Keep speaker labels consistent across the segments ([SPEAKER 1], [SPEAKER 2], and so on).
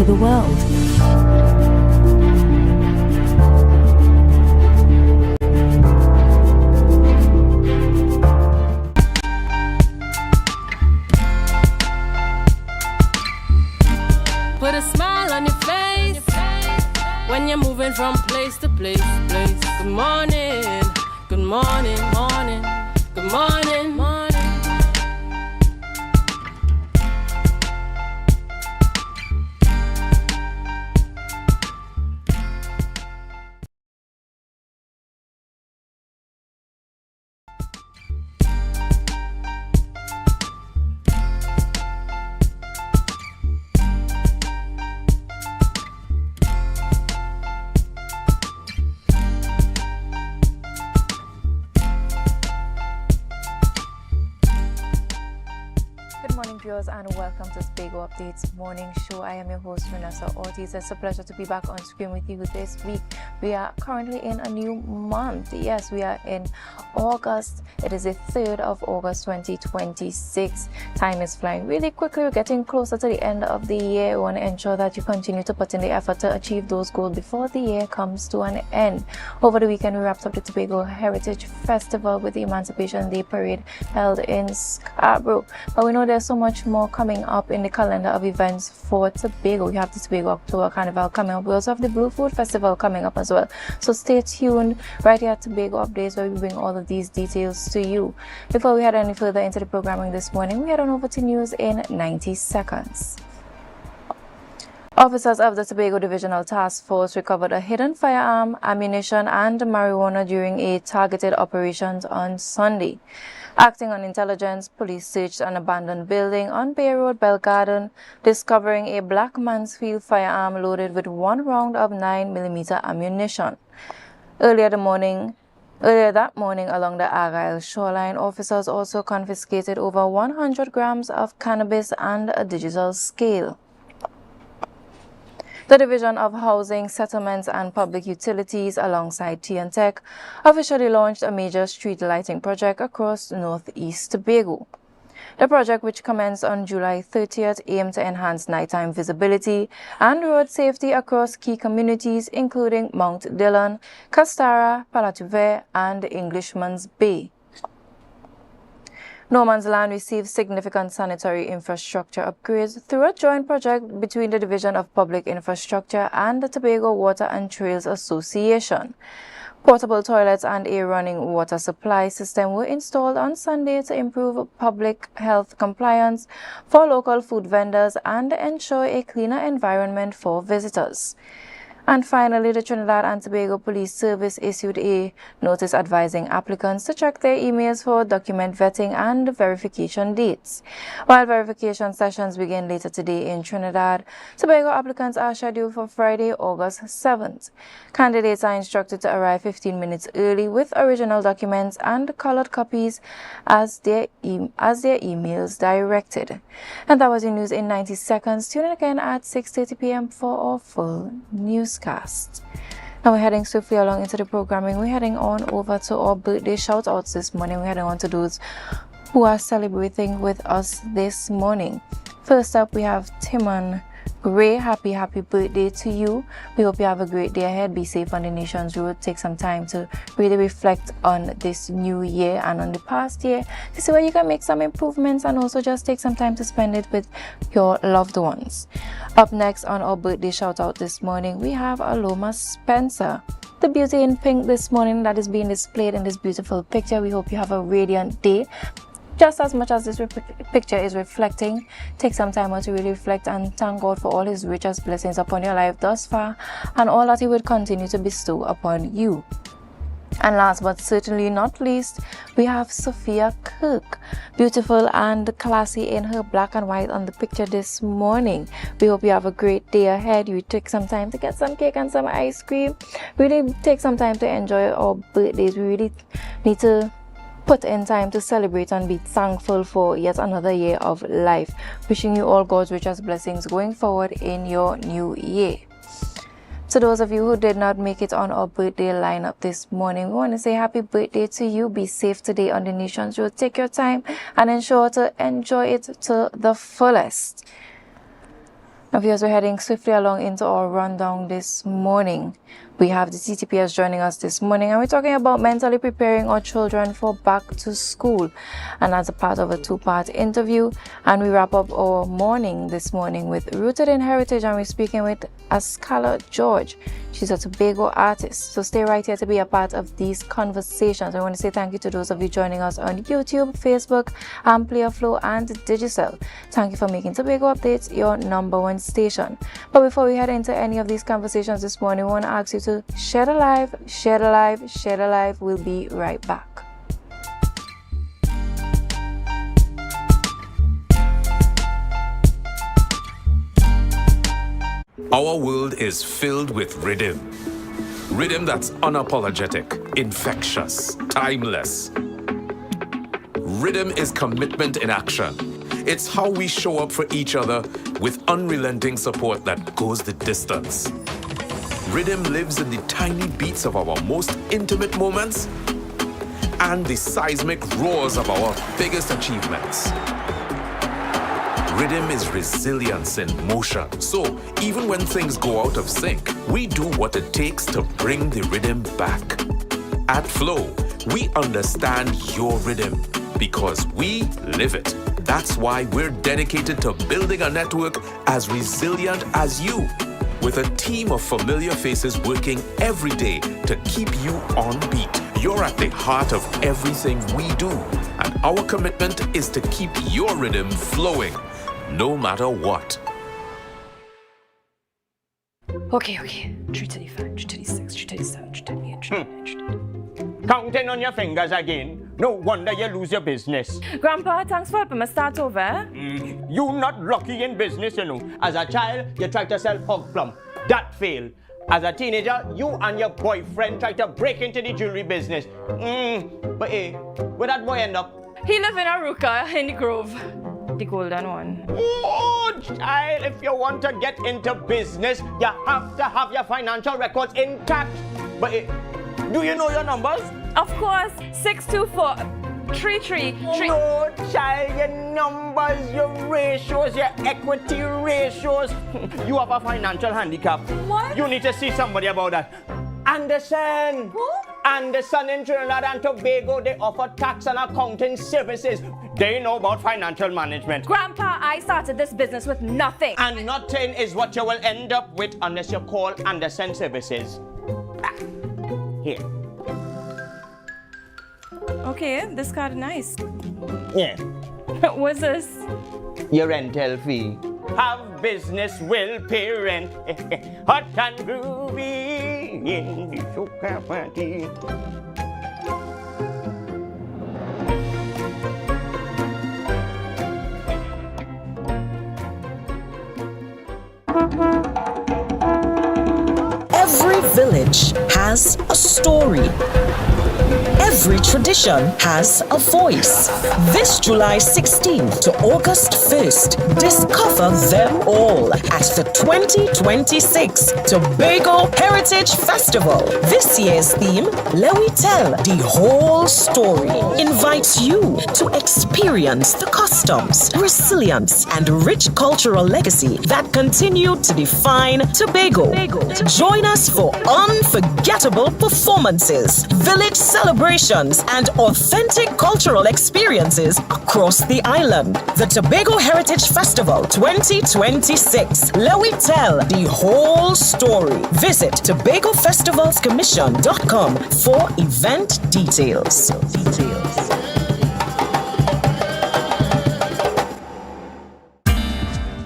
[SPEAKER 1] to the world.
[SPEAKER 2] Put a smile on your face when you're moving from place to place. Good morning, good morning, morning, good morning, morning.
[SPEAKER 3] Good morning, viewers, and welcome to Tobago Updates Morning Show. I am your host, Vanessa Ortiz. It's a pleasure to be back on screen with you this week. We are currently in a new month. Yes, we are in August. It is the 3rd of August 2026. Time is flying really quickly. We're getting closer to the end of the year. We want to ensure that you continue to put in the effort to achieve those goals before the year comes to an end. Over the weekend, we wrapped up the Tobago Heritage Festival with the Emancipation Day Parade held in Scarborough. But we know there's so much more coming up in the calendar of events for Tobago. We have the Tobago October Carnival coming up. We also have the Blue Food Festival coming up as well. So stay tuned right here at Tobago Updates, where we bring all of these details to you. Before we head any further into the programming this morning, we head on over to news in 90 seconds. Officers of the Tobago Divisional Task Force recovered a hidden firearm, ammunition, and marijuana during a targeted operation on Sunday. Acting on intelligence, police searched an abandoned building on Bay Road, Belgarden, discovering a black Mansfield firearm loaded with 1 round of 9mm ammunition. Earlier that morning, along the Argyle shoreline, officers also confiscated over 100 grams of cannabis and a digital scale. The Division of Housing, Settlements and Public Utilities, alongside Tech, officially launched a major street lighting project across northeast Tobago. The project, which commenced on July 30th, aimed to enhance nighttime visibility and road safety across key communities, including Mount Dillon, Castara, Palatuve, and Englishman's Bay. No Man's Land received significant sanitary infrastructure upgrades through a joint project between the Division of Public Infrastructure and the Tobago Water and Trails Association. Portable toilets and a running water supply system were installed on Sunday to improve public health compliance for local food vendors and ensure a cleaner environment for visitors. And finally, the Trinidad and Tobago Police Service issued a notice advising applicants to check their emails for document vetting and verification dates. While verification sessions begin later today in Trinidad, Tobago applicants are scheduled for Friday, August 7th. Candidates are instructed to arrive 15 minutes early with original documents and colored copies as their emails directed. And that was your news in 90 seconds. Tune in again at 6:30 p.m. for our full newscast. Now we're heading swiftly along into the programming. We're heading on over to our birthday shout-outs this morning. We're heading on to those who are celebrating with us this morning. First up, we have Timon Gray. Happy birthday to you. We hope you have a great day ahead. Be safe on the nation's road. Take some time to really reflect on this new year and on the past year to see where you can make some improvements, and also just take some time to spend it with your loved ones. Up next on our birthday shout out this morning, we have Aloma Spencer, the beauty in pink this morning that is being displayed in this beautiful picture. We hope you have a radiant day. Just as much as this picture is reflecting, take some time out to really reflect and thank God for all His richest blessings upon your life thus far and all that He would continue to bestow upon you. And last but certainly not least, we have Sophia Kirk, beautiful and classy in her black and white on the picture this morning. We hope you have a great day ahead. You take some time to get some cake and some ice cream. Really take some time to enjoy our birthdays. We really need to put in time to celebrate and be thankful for yet another year of life. Wishing you all God's richest blessings going forward in your new year. To those of you who did not make it on our birthday lineup this morning, we want to say happy birthday to you. Be safe today on the nation's road. Take your time and ensure to enjoy it to the fullest. Now, viewers, we're heading swiftly along into our rundown this morning. We have the TTPS joining us this morning, and we're talking about mentally preparing our children for back to school. And that's a part of a two-part interview. And we wrap up our morning this morning with Rooted in Heritage, and we're speaking with Ascala George. She's a Tobago artist. So stay right here to be a part of these conversations. I want to say thank you to those of you joining us on YouTube, Facebook, AMPLIA, Flow, and Digicel. Thank you for making Tobago Updates your #1 station. But before we head into any of these conversations this morning, we want to ask you to share the live, share the live, share the live. We'll be right back.
[SPEAKER 1] Our world is filled with rhythm. Rhythm that's unapologetic, infectious, timeless. Rhythm is commitment in action. It's how we show up for each other with unrelenting support that goes the distance. Rhythm lives in the tiny beats of our most intimate moments and the seismic roars of our biggest achievements. Rhythm is resilience in motion. So even when things go out of sync, we do what it takes to bring the rhythm back. At Flow, we understand your rhythm because we live it. That's why we're dedicated to building a network as resilient as you, with a team of familiar faces working every day to keep you on beat. You're at the heart of everything we do, and our commitment is to keep your rhythm flowing, no matter what.
[SPEAKER 4] Okay. 335, 336, 337, 338, 339.
[SPEAKER 5] Counting on your fingers again. No wonder you lose your business.
[SPEAKER 4] Grandpa, thanks for helping me start over.
[SPEAKER 5] You not lucky in business, you know. As a child, you tried to sell hog plum. That failed. As a teenager, you and your boyfriend tried to break into the jewelry business. But hey, where that boy end up?
[SPEAKER 4] He live in Aruka in the Grove. The golden one.
[SPEAKER 5] Oh, child, if you want to get into business, you have to have your financial records intact. But hey, do you know your numbers?
[SPEAKER 4] Of course, 624-333.
[SPEAKER 5] No, child, your numbers, your ratios, your equity ratios. You have a financial handicap.
[SPEAKER 4] What?
[SPEAKER 5] You need to see somebody about that. Anderson.
[SPEAKER 4] Who?
[SPEAKER 5] Anderson in Trinidad and Tobago, they offer tax and accounting services. They know about financial management.
[SPEAKER 4] Grandpa, I started this business with nothing.
[SPEAKER 5] And nothing is what you will end up with unless you call Anderson Services. Here.
[SPEAKER 4] Okay, this card is nice.
[SPEAKER 5] Yeah.
[SPEAKER 4] What's this?
[SPEAKER 5] Your rental fee. Have business will pay rent. Hot and groovy in the soca party.
[SPEAKER 6] Every village has a story. Every tradition has a voice. This July 16th to August 1st, discover them all at the 2026 Tobago Heritage Festival. This year's theme, Let We Tell the Whole Story, invites you to experience the customs, resilience, and rich cultural legacy that continue to define Tobago. Join us for unforgettable performances, village celebrations, and authentic cultural experiences across the island. The Tobago Heritage Festival 2026. Let we tell the whole story. Visit TobagoFestivalsCommission.com for event details.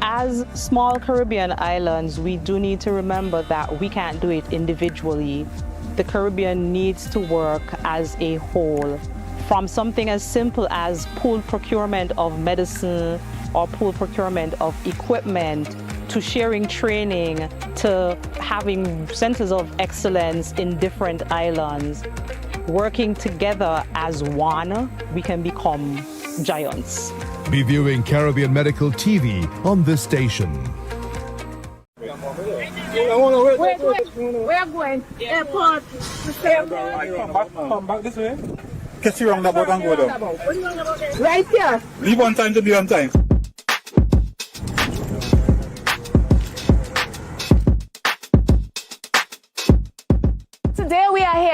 [SPEAKER 7] As small Caribbean islands, we do need to remember that we can't do it individually. The Caribbean needs to work as a whole, from something as simple as pooled procurement of medicine or pooled procurement of equipment, to sharing training, to having centers of excellence in different islands. Working together as one, we can become giants.
[SPEAKER 8] Be viewing Caribbean Medical TV on this station.
[SPEAKER 9] Wait. We are going. Airport.
[SPEAKER 10] Come back this way. Catch you roundabout and go down.
[SPEAKER 9] Right here.
[SPEAKER 10] Leave on time to be on time.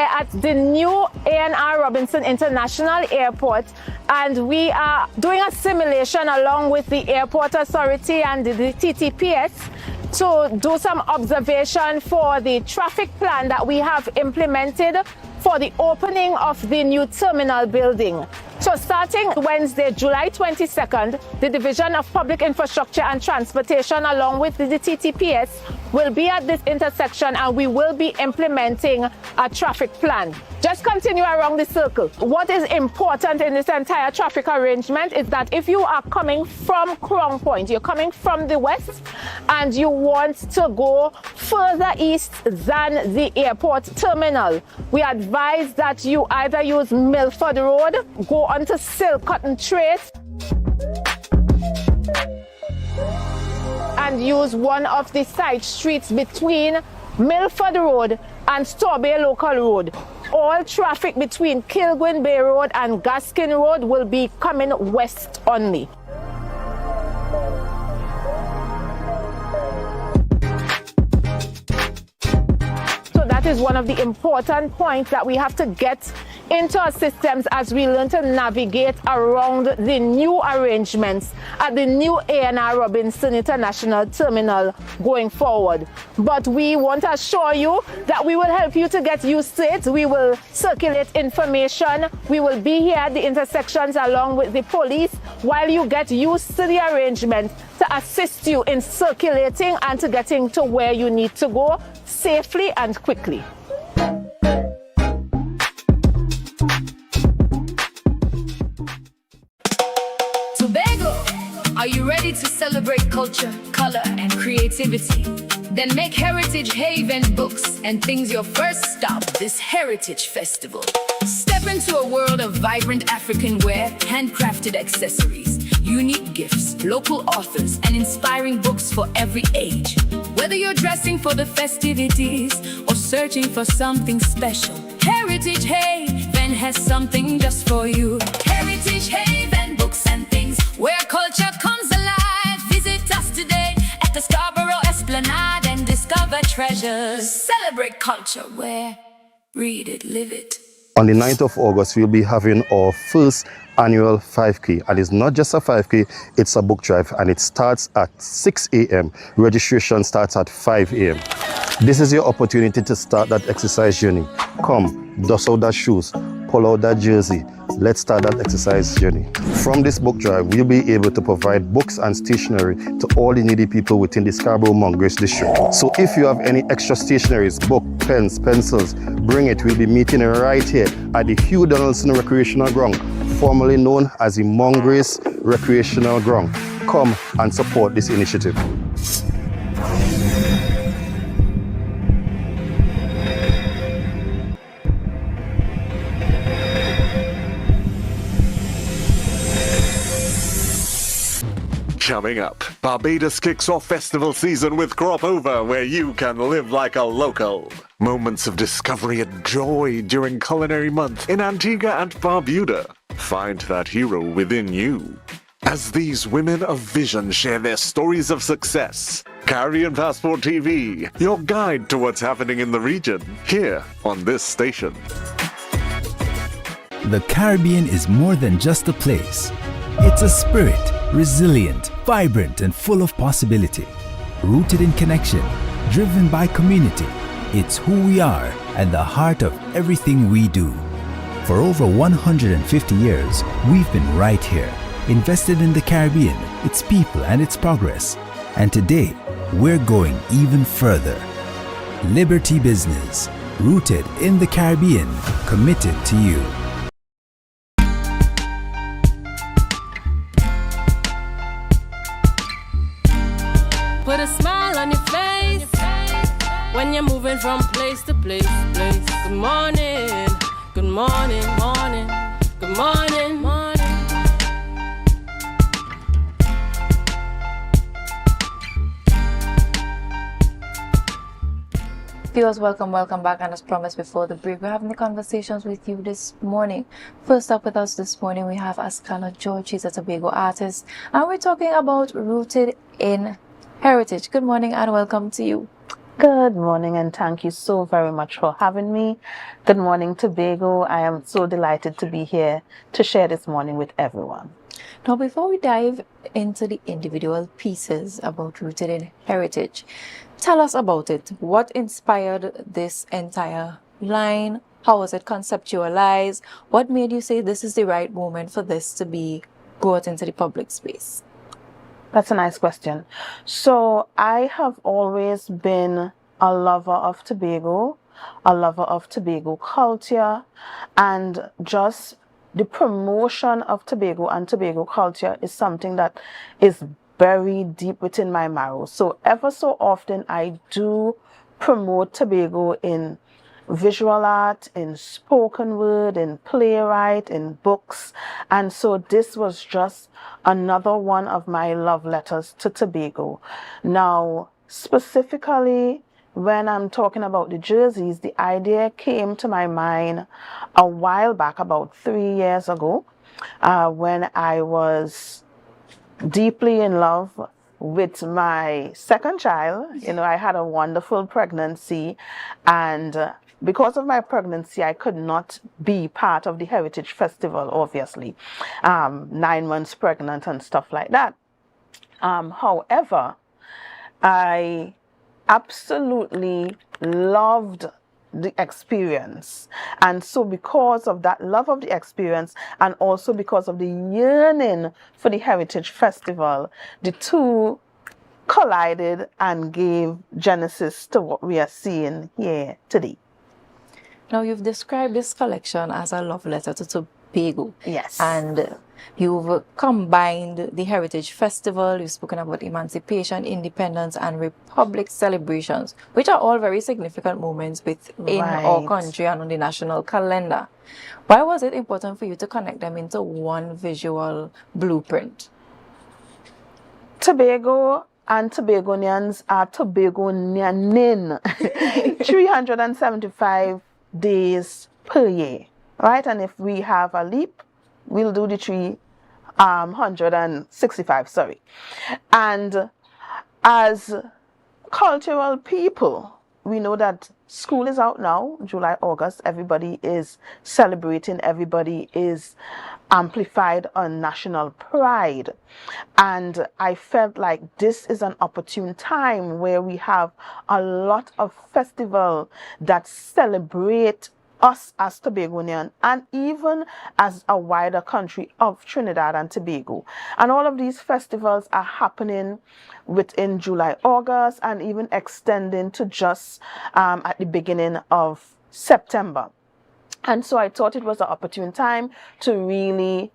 [SPEAKER 11] here at the new A&R Robinson International Airport, and we are doing a simulation along with the Airport Authority and the TTPS to do some observation for the traffic plan that we have implemented for the opening of the new terminal building. So starting Wednesday, July 22nd, the Division of Public Infrastructure and Transportation along with the TTPS will be at this intersection, and we will be implementing a traffic plan. Just continue around the circle. What is important in this entire traffic arrangement is that if you are coming from Crown Point, you're coming from the west and you want to go further east than the airport terminal, we advise that you either use Milford Road, go onto Silcotton Trace, and use one of the side streets between Milford Road and Tobago Local Road. All traffic between Kilgwin Bay Road and Gaskin Road will be coming west only. So that is one of the important points that we have to get into our systems as we learn to navigate around the new arrangements at the new A&R Robinson International Terminal going forward. But we want to assure you that we will help you to get used to it. We will circulate information. We will be here at the intersections along with the police while you get used to the arrangement to assist you in circulating and to getting to where you need to go safely and quickly.
[SPEAKER 12] Tobago, are you ready to celebrate culture, color, and creativity? Then make Heritage Haven books and things your first stop this Heritage Festival. Step into a world of vibrant African wear, handcrafted accessories, unique gifts, local authors, and inspiring books for every age. Whether you're dressing for the festivities or searching for something special, Heritage Haven has something just for you. Heritage Haven books and things where culture comes alive. Visit us today at the Scarborough Esplanade and discover treasures. Celebrate culture where read it, live it.
[SPEAKER 13] On the 9th of August, we'll be having our first annual 5K. And it's not just a 5K, it's a book drive. And it starts at 6 a.m. Registration starts at 5 a.m. This is your opportunity to start that exercise journey. Come, dust out that shoes, pull out that jersey. Let's start that exercise journey. From this book drive, we'll be able to provide books and stationery to all the needy people within the Scarborough Grace district. So if you have any extra stationaries, book, pens, pencils, bring it. We'll be meeting right here at the Hugh Donaldson Recreational Ground, formerly known as the Grace Recreational Ground. Come and support this initiative.
[SPEAKER 14] Coming up, Barbados kicks off festival season with Crop Over, where you can live like a local. Moments of discovery and joy during Culinary Month in Antigua and Barbuda. Find that hero within you. As these women of vision share their stories of success, Caribbean Passport TV, your guide to what's happening in the region, here on this station.
[SPEAKER 15] The Caribbean is more than just a place. It's a spirit, resilient, vibrant, and full of possibility. Rooted in connection, driven by community. It's who we are and the heart of everything we do. For over 150 years, we've been right here, invested in the Caribbean, its people, and its progress. And today, we're going even further. Liberty Business, rooted in the Caribbean, committed to you.
[SPEAKER 2] Put a smile on your face when you're moving from place to place. Good morning, good morning, morning, good morning, morning.
[SPEAKER 3] Viewers, welcome back, and as promised before the break, we're having the conversations with you this morning. First up with us this morning, we have Ascana George. She's a Tobago artist, and we're talking about rooted in heritage. Good morning and welcome to you.
[SPEAKER 16] Good morning, and thank you so very much for having me. Good morning, Tobago. I am so delighted to be here to share this morning with everyone.
[SPEAKER 3] Now, before we dive into the individual pieces about Rooted in Heritage, tell us about it. What inspired this entire line? How was it conceptualized? What made you say this is the right moment for this to be brought into the public space?
[SPEAKER 16] That's a nice question. So I have always been a lover of Tobago, a lover of Tobago culture, and just the promotion of Tobago and Tobago culture is something that is very deep within my marrow. So ever so often I do promote Tobago in visual art, in spoken word, in playwright, in books. And so this was just another one of my love letters to Tobago. Now, specifically, when I'm talking about the jerseys, the idea came to my mind a while back, about 3 years ago, when I was deeply in love with my second child. You know, I had a wonderful pregnancy, and because of my pregnancy, I could not be part of the Heritage Festival, obviously. 9 months pregnant and stuff like that. However, I absolutely loved the experience. And so because of that love of the experience, and also because of the yearning for the Heritage Festival, the two collided and gave genesis to what we are seeing here today.
[SPEAKER 3] Now, you've described this collection as a love letter to Tobago.
[SPEAKER 16] Yes.
[SPEAKER 3] And you've combined the Heritage Festival, you've spoken about emancipation, independence, and republic celebrations, which are all very significant moments within our country and on the national calendar. Why was it important for you to connect them into one visual blueprint?
[SPEAKER 16] Tobago and Tobagonians are Tobagonianin 375 days per year, right? And if we have a leap, we'll do the 365, sorry. And as cultural people, we know that school is out now, July, August, everybody is celebrating, everybody is amplified on national pride. And I felt like this is an opportune time where we have a lot of festivals that celebrate us as Tobagonian and even as a wider country of Trinidad and Tobago. And all of these festivals are happening within July, August, and even extending to just at the beginning of September. And so I thought it was an opportune time to really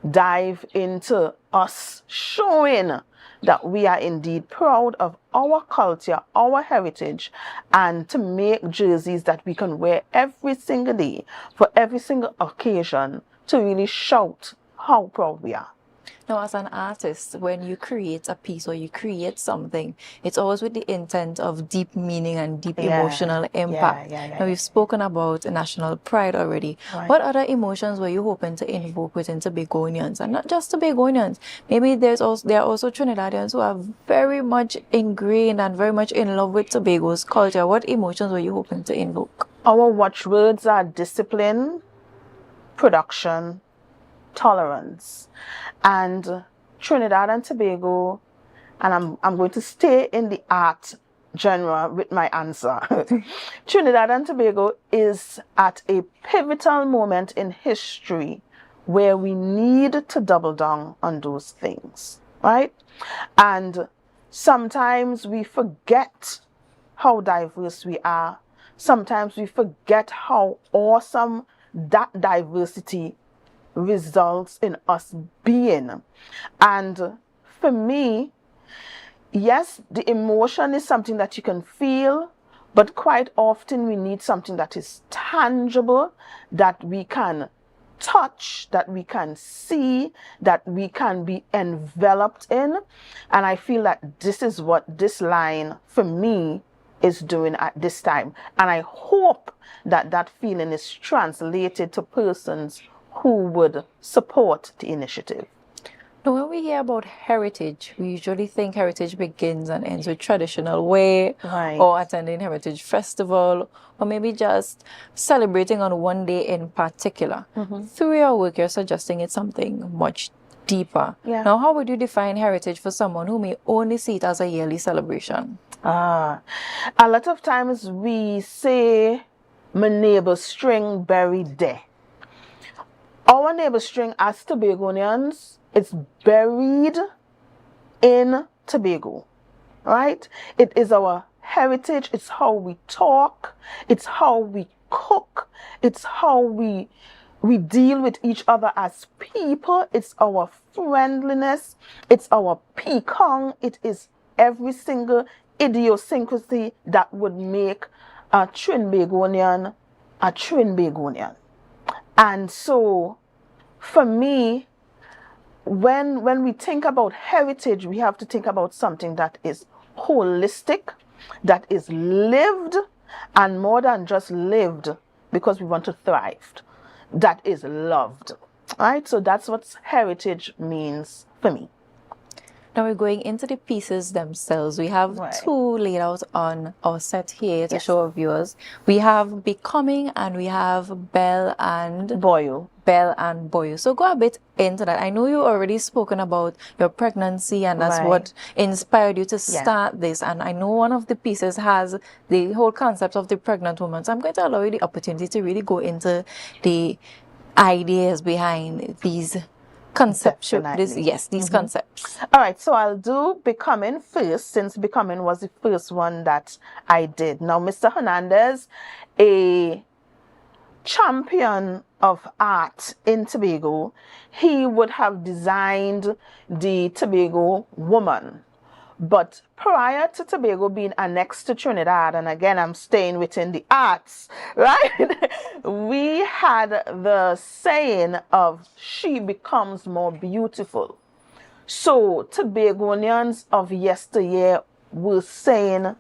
[SPEAKER 16] dive into us showing that we are indeed proud of our culture, our heritage, and to make jerseys that we can wear every single day for every single occasion to really shout how proud we are.
[SPEAKER 3] Now, as an artist, when you create a piece or you create something, it's always with the intent of deep meaning and deep emotional impact. Now, we've spoken about national pride already. Right. What other emotions were you hoping to invoke within Tobagonians? And not just Tobagonians. Maybe there are also Trinidadians who are very much ingrained and very much in love with Tobago's culture. What emotions were you hoping to invoke?
[SPEAKER 16] Our watchwords are discipline, production, tolerance. And Trinidad and Tobago, and I'm going to stay in the art genre with my answer. Trinidad and Tobago is at a pivotal moment in history where we need to double down on those things, right? And sometimes we forget how diverse we are. Sometimes we forget how awesome that diversity results in us being. And for me, yes, the emotion is something that you can feel, but quite often we need something that is tangible, that we can touch, that we can see, that we can be enveloped in. And I feel that this is what this line for me is doing at this time. And I hope that that feeling is translated to persons who would support the initiative.
[SPEAKER 3] Now, when we hear about heritage, we usually think heritage begins and ends with traditional way,
[SPEAKER 16] Right.
[SPEAKER 3] or attending heritage festival, or maybe just celebrating on one day in particular. Through your work, you're suggesting it's something much deeper.
[SPEAKER 16] Yeah.
[SPEAKER 3] Now, how would you define heritage for someone who may only see it as a yearly celebration?
[SPEAKER 16] A lot of times we say, my neighbor string buried there. Our neighbor string as Tobagonians, it's buried in Tobago, right? It is our heritage. It's how we talk. It's how we cook. It's how we deal with each other as people. It's our friendliness. It's our pecan. It is every single idiosyncrasy that would make a Trinbagonian a Trinbagonian. And so, for me, when we think about heritage, we have to think about something that is holistic, that is lived, and more than just lived, because we want to thrive, that is loved. Right? So that's what heritage means for me.
[SPEAKER 3] Now we're going into the pieces themselves. We have two laid out on our set here to show our viewers. We have Becoming and we have Belle and
[SPEAKER 16] Boyo.
[SPEAKER 3] Belle and Boyo. So go a bit into that. I know you already spoken about your pregnancy and that's what inspired you to start this. And I know one of the pieces has the whole concept of the pregnant woman. So I'm going to allow you the opportunity to really go into the ideas behind these conceptual, these concepts.
[SPEAKER 16] All right, so I'll do Becoming first, since Becoming was the first one that I did. Now, Mr. Hernandez, a champion of art in Tobago, he would have designed the Tobago woman. But prior to Tobago being annexed to Trinidad, and again, I'm staying within the arts, right? We had the saying of she becomes more beautiful. So Tobagonians of yesteryear were saying,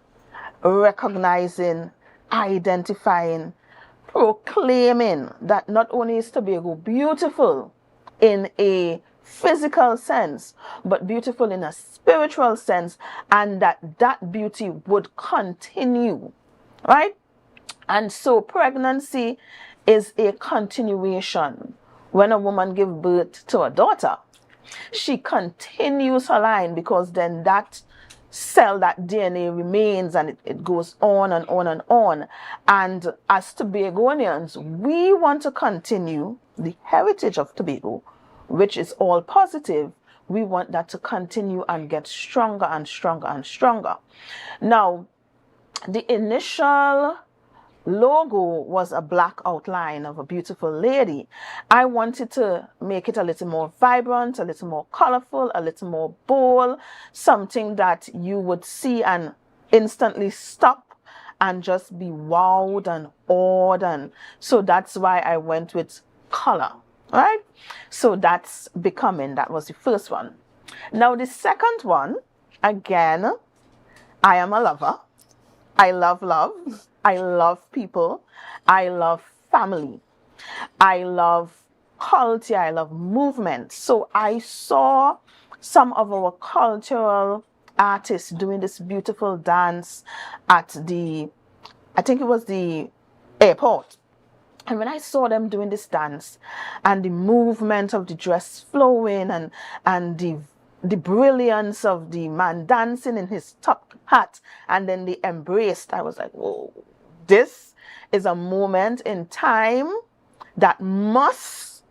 [SPEAKER 16] recognizing, identifying, proclaiming that not only is Tobago beautiful in a physical sense, but beautiful in a spiritual sense, and that beauty would continue, right? And so pregnancy is a continuation. When a woman gives birth to a daughter, she continues her line, because then that cell, that DNA remains, and it goes on and on and on. And as Tobagonians, we want to continue the heritage of Tobago, which is all positive. We want that to continue and get stronger and stronger and stronger. Now, the initial logo was a black outline of a beautiful lady. I wanted to make it a little more vibrant, a little more colorful, a little more bold, something that you would see and instantly stop and just be wowed and awed. And so that's why I went with color. Right? So that's Becoming. That was the first one. Now the second one, again, I am a lover. I love love. I love people. I love family. I love culture. I love movement. So I saw some of our cultural artists doing this beautiful dance at I think it was the airport. And when I saw them doing this dance and the movement of the dress flowing and the brilliance of the man dancing in his top hat and then they embraced, I was like, whoa, this is a moment in time that must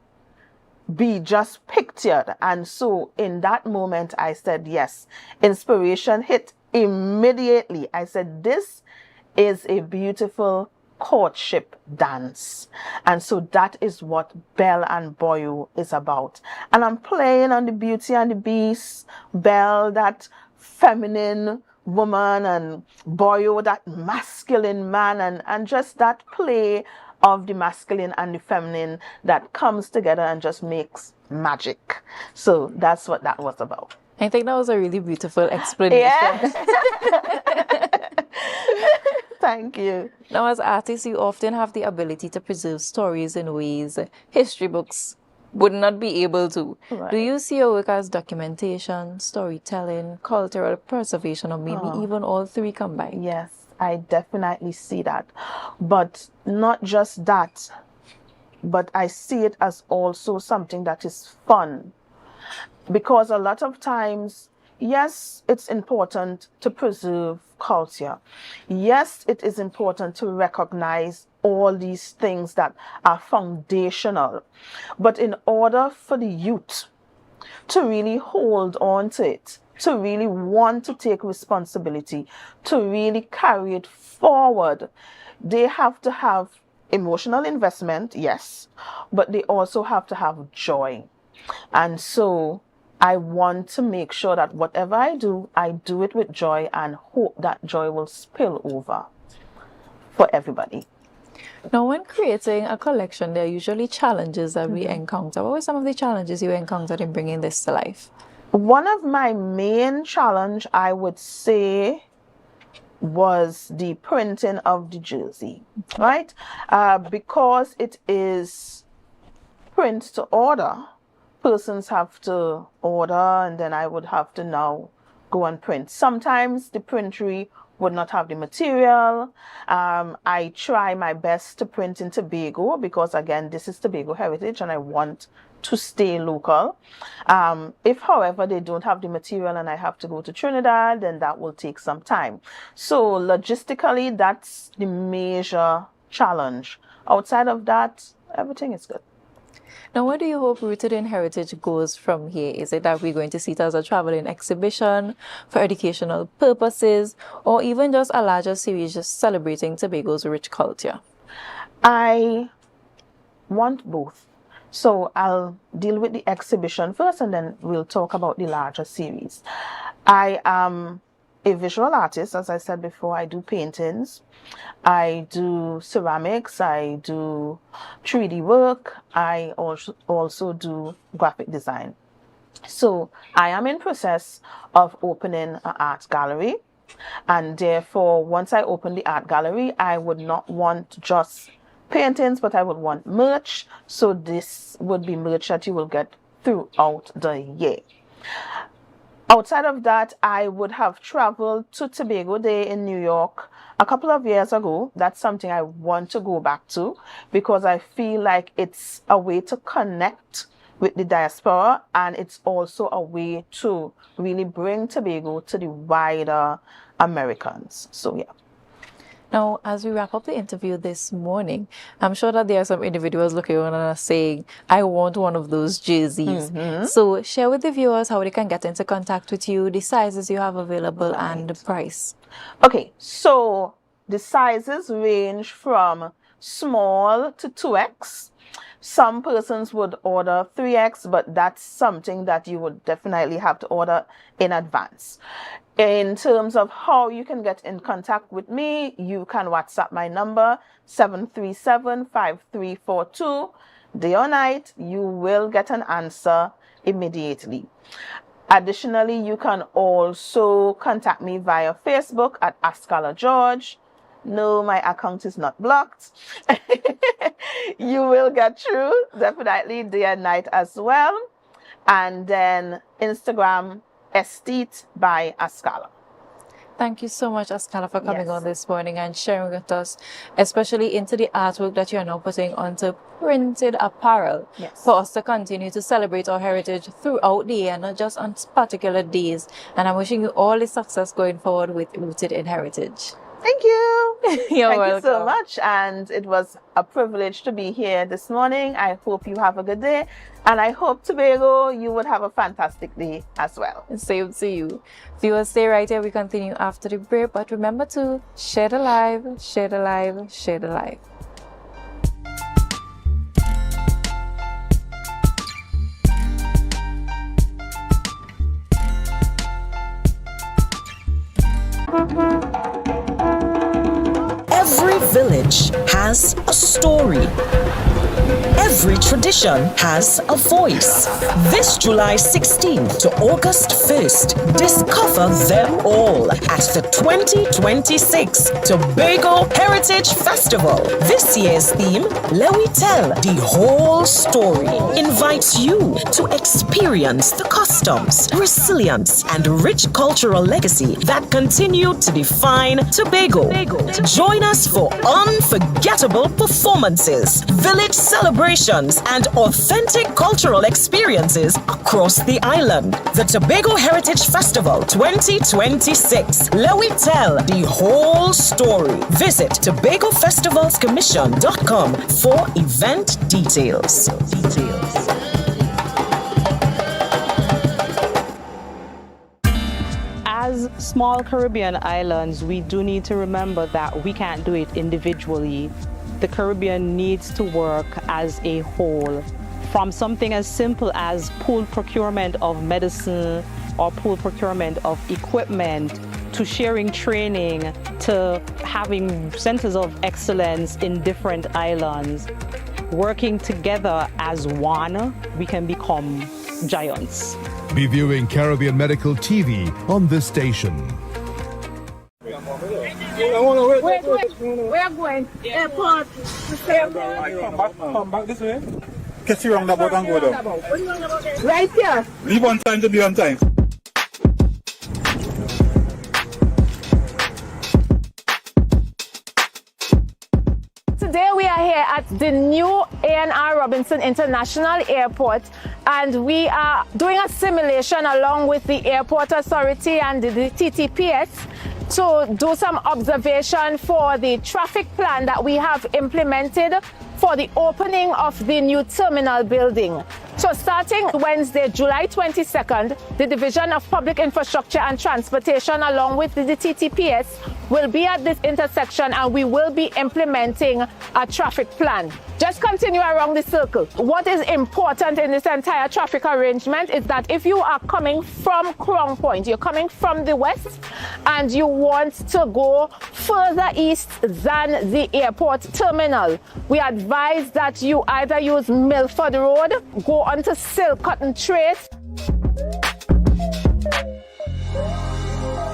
[SPEAKER 16] be just pictured. And so in that moment, I said, yes, inspiration hit immediately. I said, this is a beautiful courtship dance. And so that is what Belle and Boyo is about. And I'm playing on the Beauty and the Beast, Belle, that feminine woman, and Boyo, that masculine man, and just that play of the masculine and the feminine that comes together and just makes magic. So that's what that was about.
[SPEAKER 3] I think that was a really beautiful explanation.
[SPEAKER 16] Yeah. Thank you.
[SPEAKER 3] Now, as artists, you often have the ability to preserve stories in ways history books would not be able to.
[SPEAKER 16] Right.
[SPEAKER 3] Do you see your work as documentation, storytelling, cultural preservation, or maybe even all three combined?
[SPEAKER 16] Yes, I definitely see that. But not just that, but I see it as also something that is fun. Because a lot of times, yes, it's important to preserve culture. Yes, it is important to recognize all these things that are foundational. But in order for the youth to really hold on to it, to really want to take responsibility, to really carry it forward, they have to have emotional investment, yes, but they also have to have joy. And so I want to make sure that whatever I do it with joy and hope that joy will spill over for everybody.
[SPEAKER 3] Now, when creating a collection, there are usually challenges that we encounter. What were some of the challenges you encountered in bringing this to life?
[SPEAKER 16] One of my main challenge, I would say, was the printing of the jersey, right? Because it is print to order, persons have to order and then I would have to now go and print. Sometimes the printery would not have the material. I try my best to print in Tobago because again, this is Tobago heritage and I want to stay local. If however they don't have the material and I have to go to Trinidad, then that will take some time. So logistically, that's the major challenge. Outside of that, everything is good.
[SPEAKER 3] Now, where do you hope Rooted in Heritage goes from here? Is it that we're going to see it as a traveling exhibition for educational purposes, or even just a larger series just celebrating Tobago's rich culture?
[SPEAKER 16] I want both. So I'll deal with the exhibition first and then we'll talk about the larger series. I am a visual artist, as I said before. I do paintings, I do ceramics, I do 3D work, I also do graphic design. So I am in process of opening an art gallery, and therefore once I open the art gallery, I would not want just paintings, but I would want merch. So this would be merch that you will get throughout the year. Outside of that, I would have traveled to Tobago Day in New York a couple of years ago. That's something I want to go back to because I feel like it's a way to connect with the diaspora and it's also a way to really bring Tobago to the wider Americans. So yeah.
[SPEAKER 3] Now, as we wrap up the interview this morning, I'm sure that there are some individuals looking on and are saying, I want one of those jerseys. So share with the viewers how they can get into contact with you, the sizes you have available, and the price.
[SPEAKER 16] Okay, so the sizes range from small to 2X. Some persons would order 3X, but that's something that you would definitely have to order in advance. In terms of how you can get in contact with me, you can WhatsApp my number, 737-5342. Day or night, you will get an answer immediately. Additionally, you can also contact me via Facebook at Ascala George. No, my account is not blocked. You will get through, definitely day and night as well. And then Instagram, Estate by Ascala.
[SPEAKER 3] Thank you so much, Ascala, for coming on this morning and sharing with us, especially into the artwork that you are now putting onto printed apparel for us to continue to celebrate our heritage throughout the year, not just on particular days. And I'm wishing you all the success going forward with Rooted in Heritage.
[SPEAKER 16] Thank you.
[SPEAKER 3] You're
[SPEAKER 16] Thank
[SPEAKER 3] welcome.
[SPEAKER 16] you so much. And it was a privilege to be here this morning. I hope you have a good day. And I hope, Tobago, you would have a fantastic day as well.
[SPEAKER 3] Same to you. Viewers, stay right here. We continue after the break. But remember to share the live, share the live, share the live.
[SPEAKER 6] Every village has a story. Every tradition has a voice. This July 16th to August 1st, discover them all at the 2026 Tobago Heritage Festival. This year's theme, Let We Tell the Whole Story, invites you to experience the customs, resilience, and rich cultural legacy that continue to define Tobago. Join us for unforgettable performances, village celebrations, and authentic cultural experiences across the island. The Tobago Heritage Festival 2026. Let we tell the whole story. Visit TobagoFestivalsCommission.com for event details.
[SPEAKER 7] As small Caribbean islands, we do need to remember that we can't do it individually. The Caribbean needs to work as a whole, from something as simple as pooled procurement of medicine or pooled procurement of equipment, to sharing training, to having centers of excellence in different islands. Working together as one, we can become giants.
[SPEAKER 8] Be viewing Caribbean Medical TV on this station.
[SPEAKER 9] Wait. We are going. Airport.
[SPEAKER 10] Come back this way. Catch you roundabout and go down.
[SPEAKER 9] Right here.
[SPEAKER 10] Leave on time to be on time.
[SPEAKER 11] Today we are here at the new A&R Robinson International Airport, and we are doing a simulation along with the Airport Authority and the TTPS to do some observation for the traffic plan that we have implemented for the opening of the new terminal building. So starting Wednesday, July 22nd, the Division of Public Infrastructure and Transportation along with the TTPS will be at this intersection, and we will be implementing a traffic plan. Just continue around the circle. What is important in this entire traffic arrangement is that if you are coming from Crown Point, you're coming from the west and you want to go further east than the airport terminal, we advise that you either use Milford Road, go onto Silcotton Trace,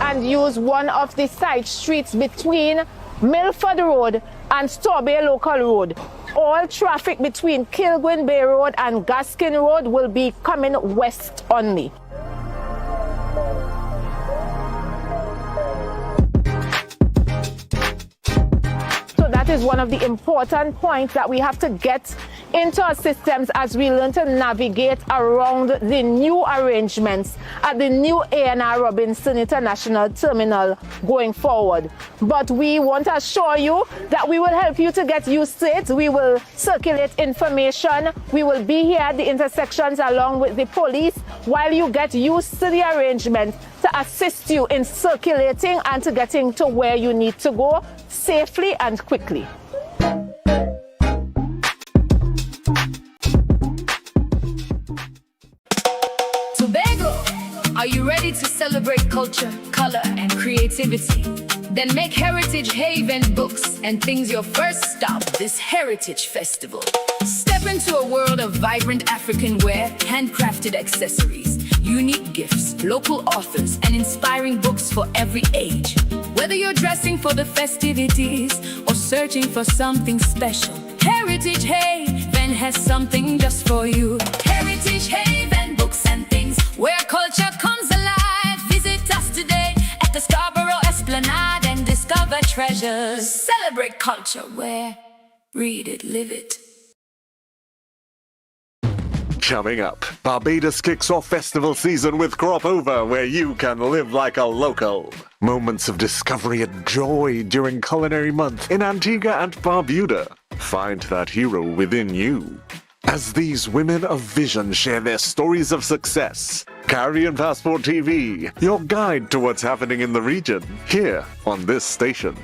[SPEAKER 11] and use one of the side streets between Milford Road and Torbay Local Road. All traffic between Kilgwin Bay Road and Gaskin Road will be coming west only. So that is one of the important points that we have to get into our systems as we learn to navigate around the new arrangements at the new A&R Robinson International Terminal going forward. But we want to assure you that we will help you to get used to it. We will circulate information. We will be here at the intersections along with the police while you get used to the arrangement to assist you in circulating and to getting to where you need to go safely and quickly.
[SPEAKER 12] Tobago, are you ready to celebrate culture, color, and creativity? Then make Heritage Haven books and things your first stop this Heritage Festival. Step into a world of vibrant African wear, handcrafted accessories, unique gifts, local authors, and inspiring books for every age. Whether you're dressing for the festivities or searching for something special, Heritage Haven has something just for you. Heritage Haven books and things where culture comes alive. Visit us today at the Scarborough Esplanade and discover treasures. Celebrate culture where read it, live it.
[SPEAKER 14] Coming up, Barbados kicks off festival season with Crop Over, where you can live like a local. Moments of discovery and joy during Culinary Month in Antigua and Barbuda. Find that hero within you. As these women of vision share their stories of success, Caribbean Passport TV, your guide to what's happening in the region, here on this station.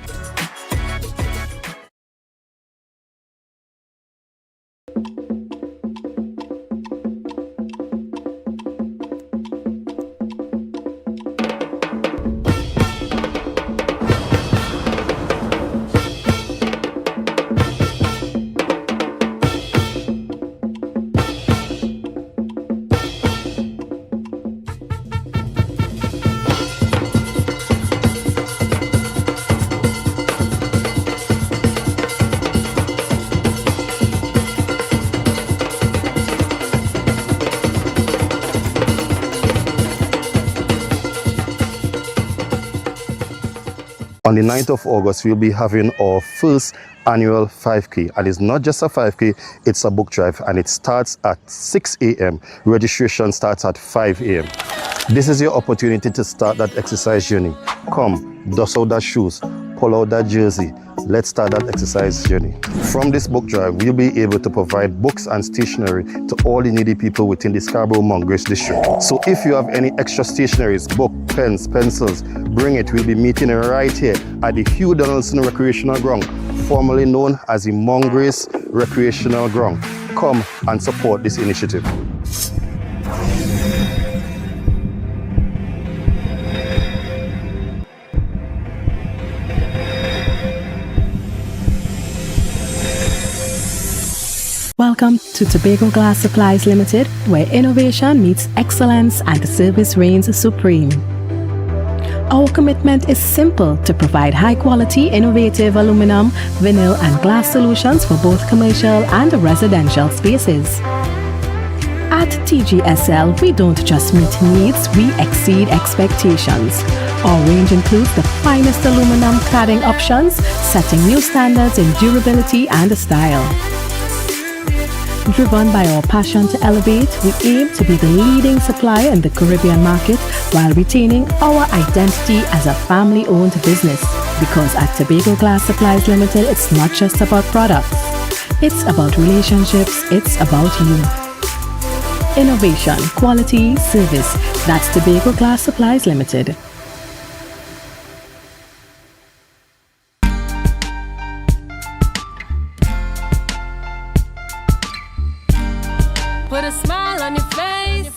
[SPEAKER 13] On the 9th of August, we'll be having our first annual 5K. And it's not just a 5K, it's a book drive, and it starts at 6 a.m. Registration starts at 5 a.m. This is your opportunity to start that exercise journey. Come, dust out that shoes, pull out that jersey. Let's start that exercise journey. From this book drive, we'll be able to provide books and stationery to all the needy people within the Scarborough-Mongrace district. So if you have any extra stationeries, book, pens, pencils, bring it. We'll be meeting right here at the Hugh Donaldson Recreational Ground, formerly known as the Mongrace Recreational Ground. Come and support this initiative.
[SPEAKER 17] Welcome to Tobago Glass Supplies Limited, where innovation meets excellence and service reigns supreme. Our commitment is simple: to provide high-quality, innovative aluminum, vinyl, and glass solutions for both commercial and residential spaces. At TGSL, we don't just meet needs, we exceed expectations. Our range includes the finest aluminum cladding options, setting new standards in durability and style. Driven by our passion to elevate, we aim to be the leading supplier in the Caribbean market while retaining our identity as a family-owned business. Because at Tobago Glass Supplies Limited, it's not just about products. It's about relationships, it's about you. Innovation, quality, service. That's Tobago Glass Supplies Limited.
[SPEAKER 2] Put a smile on your face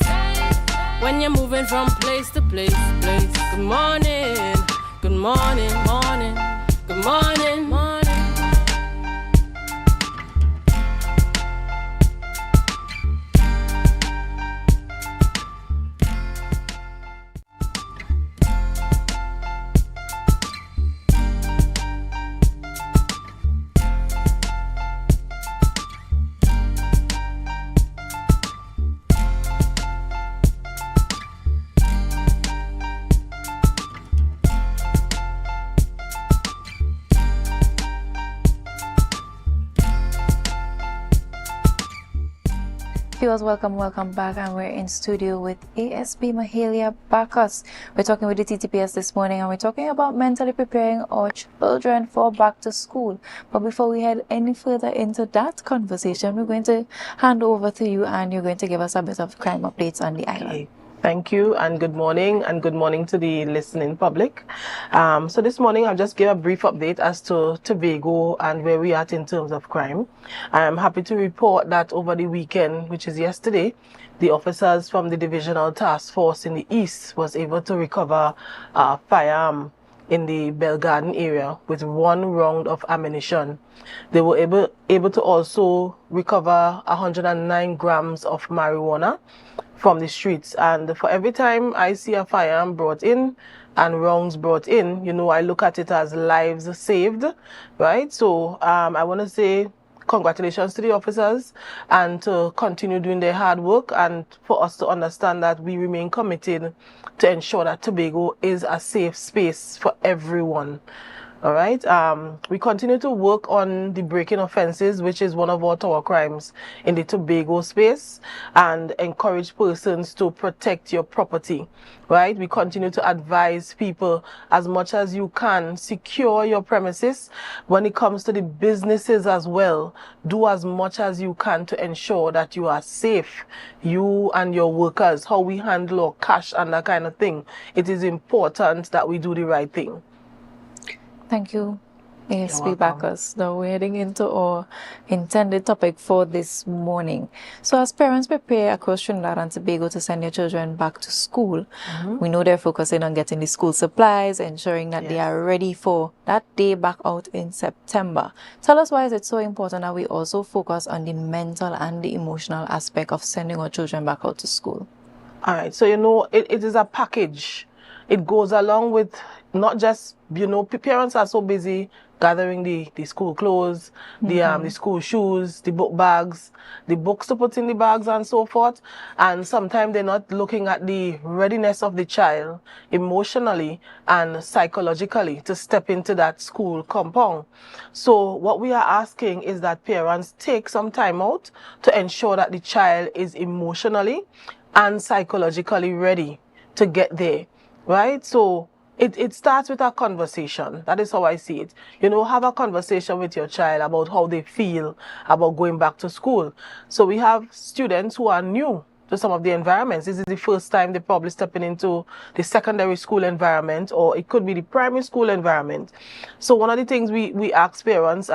[SPEAKER 2] when you're moving from place to place. Good morning, good morning, morning, good morning, morning.
[SPEAKER 3] Viewers, welcome back, and we're in studio with ASB Mahalia Bacchus. We're talking with the TTPS this morning, and we're talking about mentally preparing our children for back to school. But before we head any further into that conversation, we're going to hand over to you, and you're going to give us a bit of crime updates on the island.
[SPEAKER 18] Thank you, and good morning to the listening public. So this morning I'll just give a brief update as to Tobago and where we are at in terms of crime. I am happy to report that over the weekend, which is yesterday, the officers from the Divisional Task Force in the East was able to recover a firearm in the Bell Garden area with 1 round of ammunition. They were able to also recover 109 grams of marijuana from the streets. And for every time I see a firearm brought in and rounds brought in, you know, I look at it as lives saved, right? So I want to say congratulations to the officers, and to continue doing their hard work, and for us to understand that we remain committed to ensure that Tobago is a safe space for everyone. All right. We continue to work on the breaking offenses, which is one of our tower crimes in the Tobago space, and encourage persons to protect your property. Right. We continue to advise people as much as you can, secure your premises. When it comes to the businesses as well, do as much as you can to ensure that you are safe, you and your workers. How we handle our cash and that kind of thing. It is important that we do the right thing.
[SPEAKER 3] Thank you, ASB Bacchus. Now we're heading into our intended topic for this morning. So as parents prepare across Trinidad and Tobago to send your children back to school, we know they're focusing on getting the school supplies, ensuring that they are ready for that day back out in September. Tell us, why is it so important that we also focus on the mental and the emotional aspect of sending our children back out to school?
[SPEAKER 18] All right, so you know, it is a package. It goes along with not just, you know, parents are so busy gathering the school clothes, the school shoes, the book bags, the books to put in the bags and so forth. And sometimes they're not looking at the readiness of the child emotionally and psychologically to step into that school compound. So what we are asking is that parents take some time out to ensure that the child is emotionally and psychologically ready to get there, right? So it starts with a conversation. That is how I see it. You know, have a conversation with your child about how they feel about going back to school. So we have students who are new to some of the environments. This is the first time they're probably stepping into the secondary school environment, or it could be the primary school environment. So one of the things we ask parents,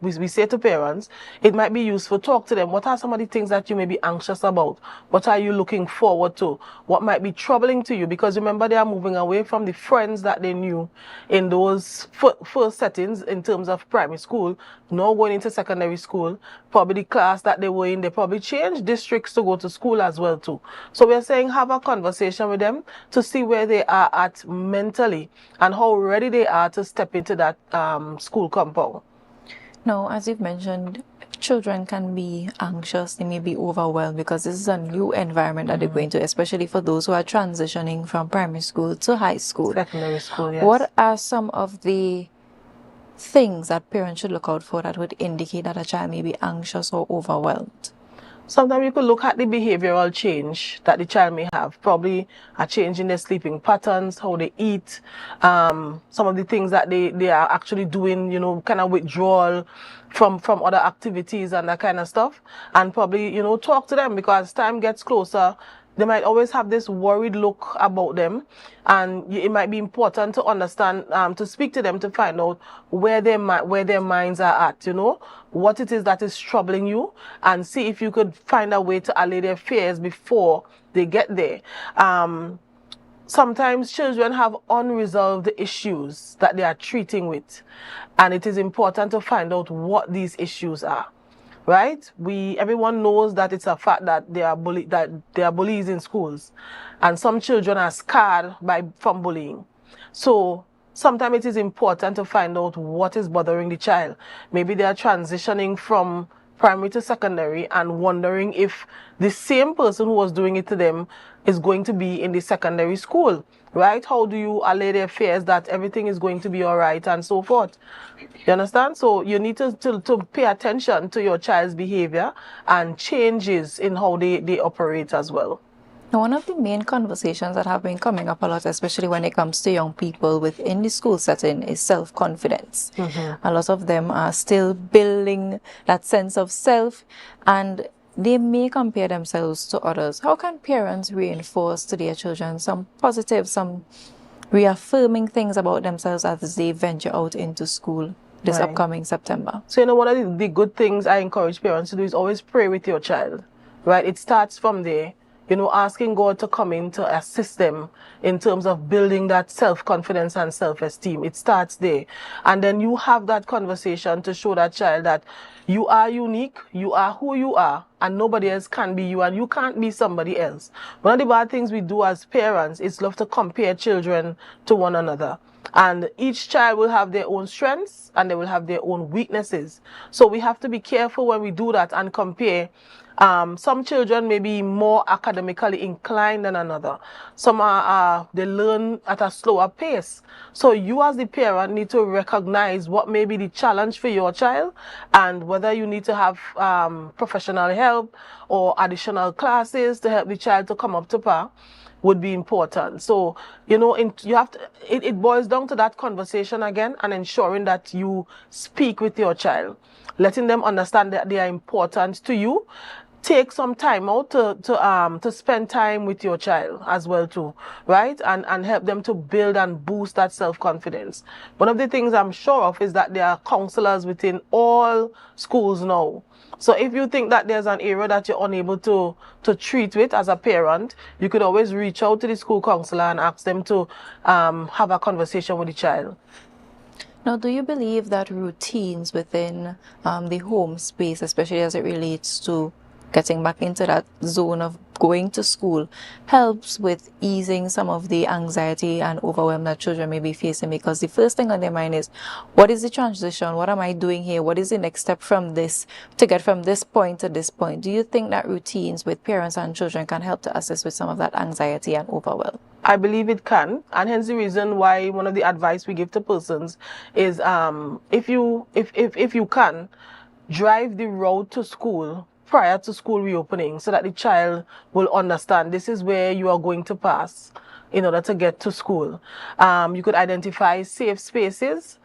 [SPEAKER 18] we say to parents, it might be useful to talk to them. What are some of the things that you may be anxious about? What are you looking forward to? What might be troubling to you? Because remember, they are moving away from the friends that they knew in those first settings in terms of primary school, now going into secondary school. Probably the class that they were in, they probably changed districts to go to school as well too. So we're saying have a conversation with them to see where they are at mentally and how ready they are to step into that school compound.
[SPEAKER 3] Now, as you've mentioned, children can be anxious, they may be overwhelmed because this is a new environment that they're going to, especially for those who are transitioning from primary school to high school.
[SPEAKER 18] Secondary school, yes.
[SPEAKER 3] What are some of the things that parents should look out for that would indicate that a child may be anxious or overwhelmed?
[SPEAKER 18] Sometimes you could look at the behavioral change that the child may have, probably a change in their sleeping patterns, how they eat, some of the things that they are actually doing, you know, kind of withdrawal from other activities and that kind of stuff. And probably, you know, talk to them, because as time gets closer, they might always have this worried look about them, and it might be important to understand, to speak to them to find out where their minds are at, you know, what it is that is troubling you, and see if you could find a way to allay their fears before they get there. Sometimes children have unresolved issues that they are treating with, and it is important to find out what these issues are. Right? Everyone knows that it's a fact that there are bullies in schools, and some children are scarred from bullying. So sometimes it is important to find out what is bothering the child. Maybe they are transitioning from primary to secondary and wondering if the same person who was doing it to them is going to be in the secondary school, right? How do you allay their fears that everything is going to be all right and so forth? You understand? So you need to pay attention to your child's behavior and changes in how they operate as well.
[SPEAKER 3] Now, one of the main conversations that have been coming up a lot, especially when it comes to young people within the school setting, is self-confidence. A lot of them are still building that sense of self, and they may compare themselves to others. How can parents reinforce to their children some positive, some reaffirming things about themselves as they venture out into school this upcoming September?
[SPEAKER 18] So, you know, one of the good things I encourage parents to do is always pray with your child, right? It starts from there. You know, asking God to come in to assist them in terms of building that self-confidence and self-esteem. It starts there. And then you have that conversation to show that child that you are unique, you are who you are, and nobody else can be you, and you can't be somebody else. One of the bad things we do as parents is love to compare children to one another. And each child will have their own strengths and they will have their own weaknesses. So we have to be careful when we do that and compare. Some children may be more academically inclined than another. Some they learn at a slower pace. So you as the parent need to recognize what may be the challenge for your child, and whether you need to have professional help or additional classes to help the child to come up to par would be important. So, you know, you have to, it boils down to that conversation again, and ensuring that you speak with your child, letting them understand that they are important to you. Take some time out to spend time with your child as well too, right? And help them to build and boost that self-confidence. One of the things I'm sure of is that there are counselors within all schools now. So if you think that there's an area that you're unable to treat with as a parent, you could always reach out to the school counselor and ask them to have a conversation with the child.
[SPEAKER 3] Now, do you believe that routines within the home space, especially as it relates to getting back into that zone of going to school helps with easing some of the anxiety and overwhelm that children may be facing, because the first thing on their mind is, what is the transition? What am I doing here? What is the next step from this to get from this point to this point? Do you think that routines with parents and children can help to assist with some of that anxiety and overwhelm?
[SPEAKER 18] I believe it can, and hence the reason why one of the advice we give to persons is if you can, drive the road to school prior to school reopening, so that the child will understand this is where you are going to pass in order to get to school. You could identify safe spaces.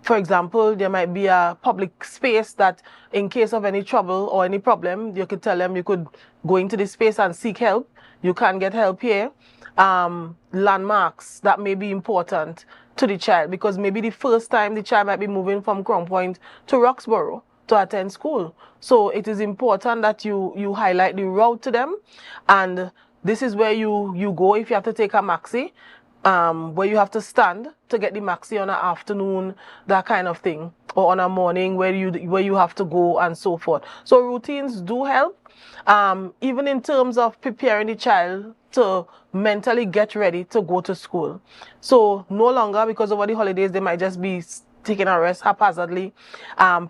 [SPEAKER 18] For example, there might be a public space that in case of any trouble or any problem, you could tell them you could go into this space and seek help. You can get help here. Landmarks that may be important to the child, because maybe the first time the child might be moving from Crown Point to Roxborough to attend school. So it is important that you highlight the route to them, and this is where you go if you have to take a maxi, where you have to stand to get the maxi on an afternoon, that kind of thing, or on a morning where you have to go, and so forth. So routines do help, even in terms of preparing the child to mentally get ready to go to school. So no longer, because over the holidays they might just be taking a rest haphazardly,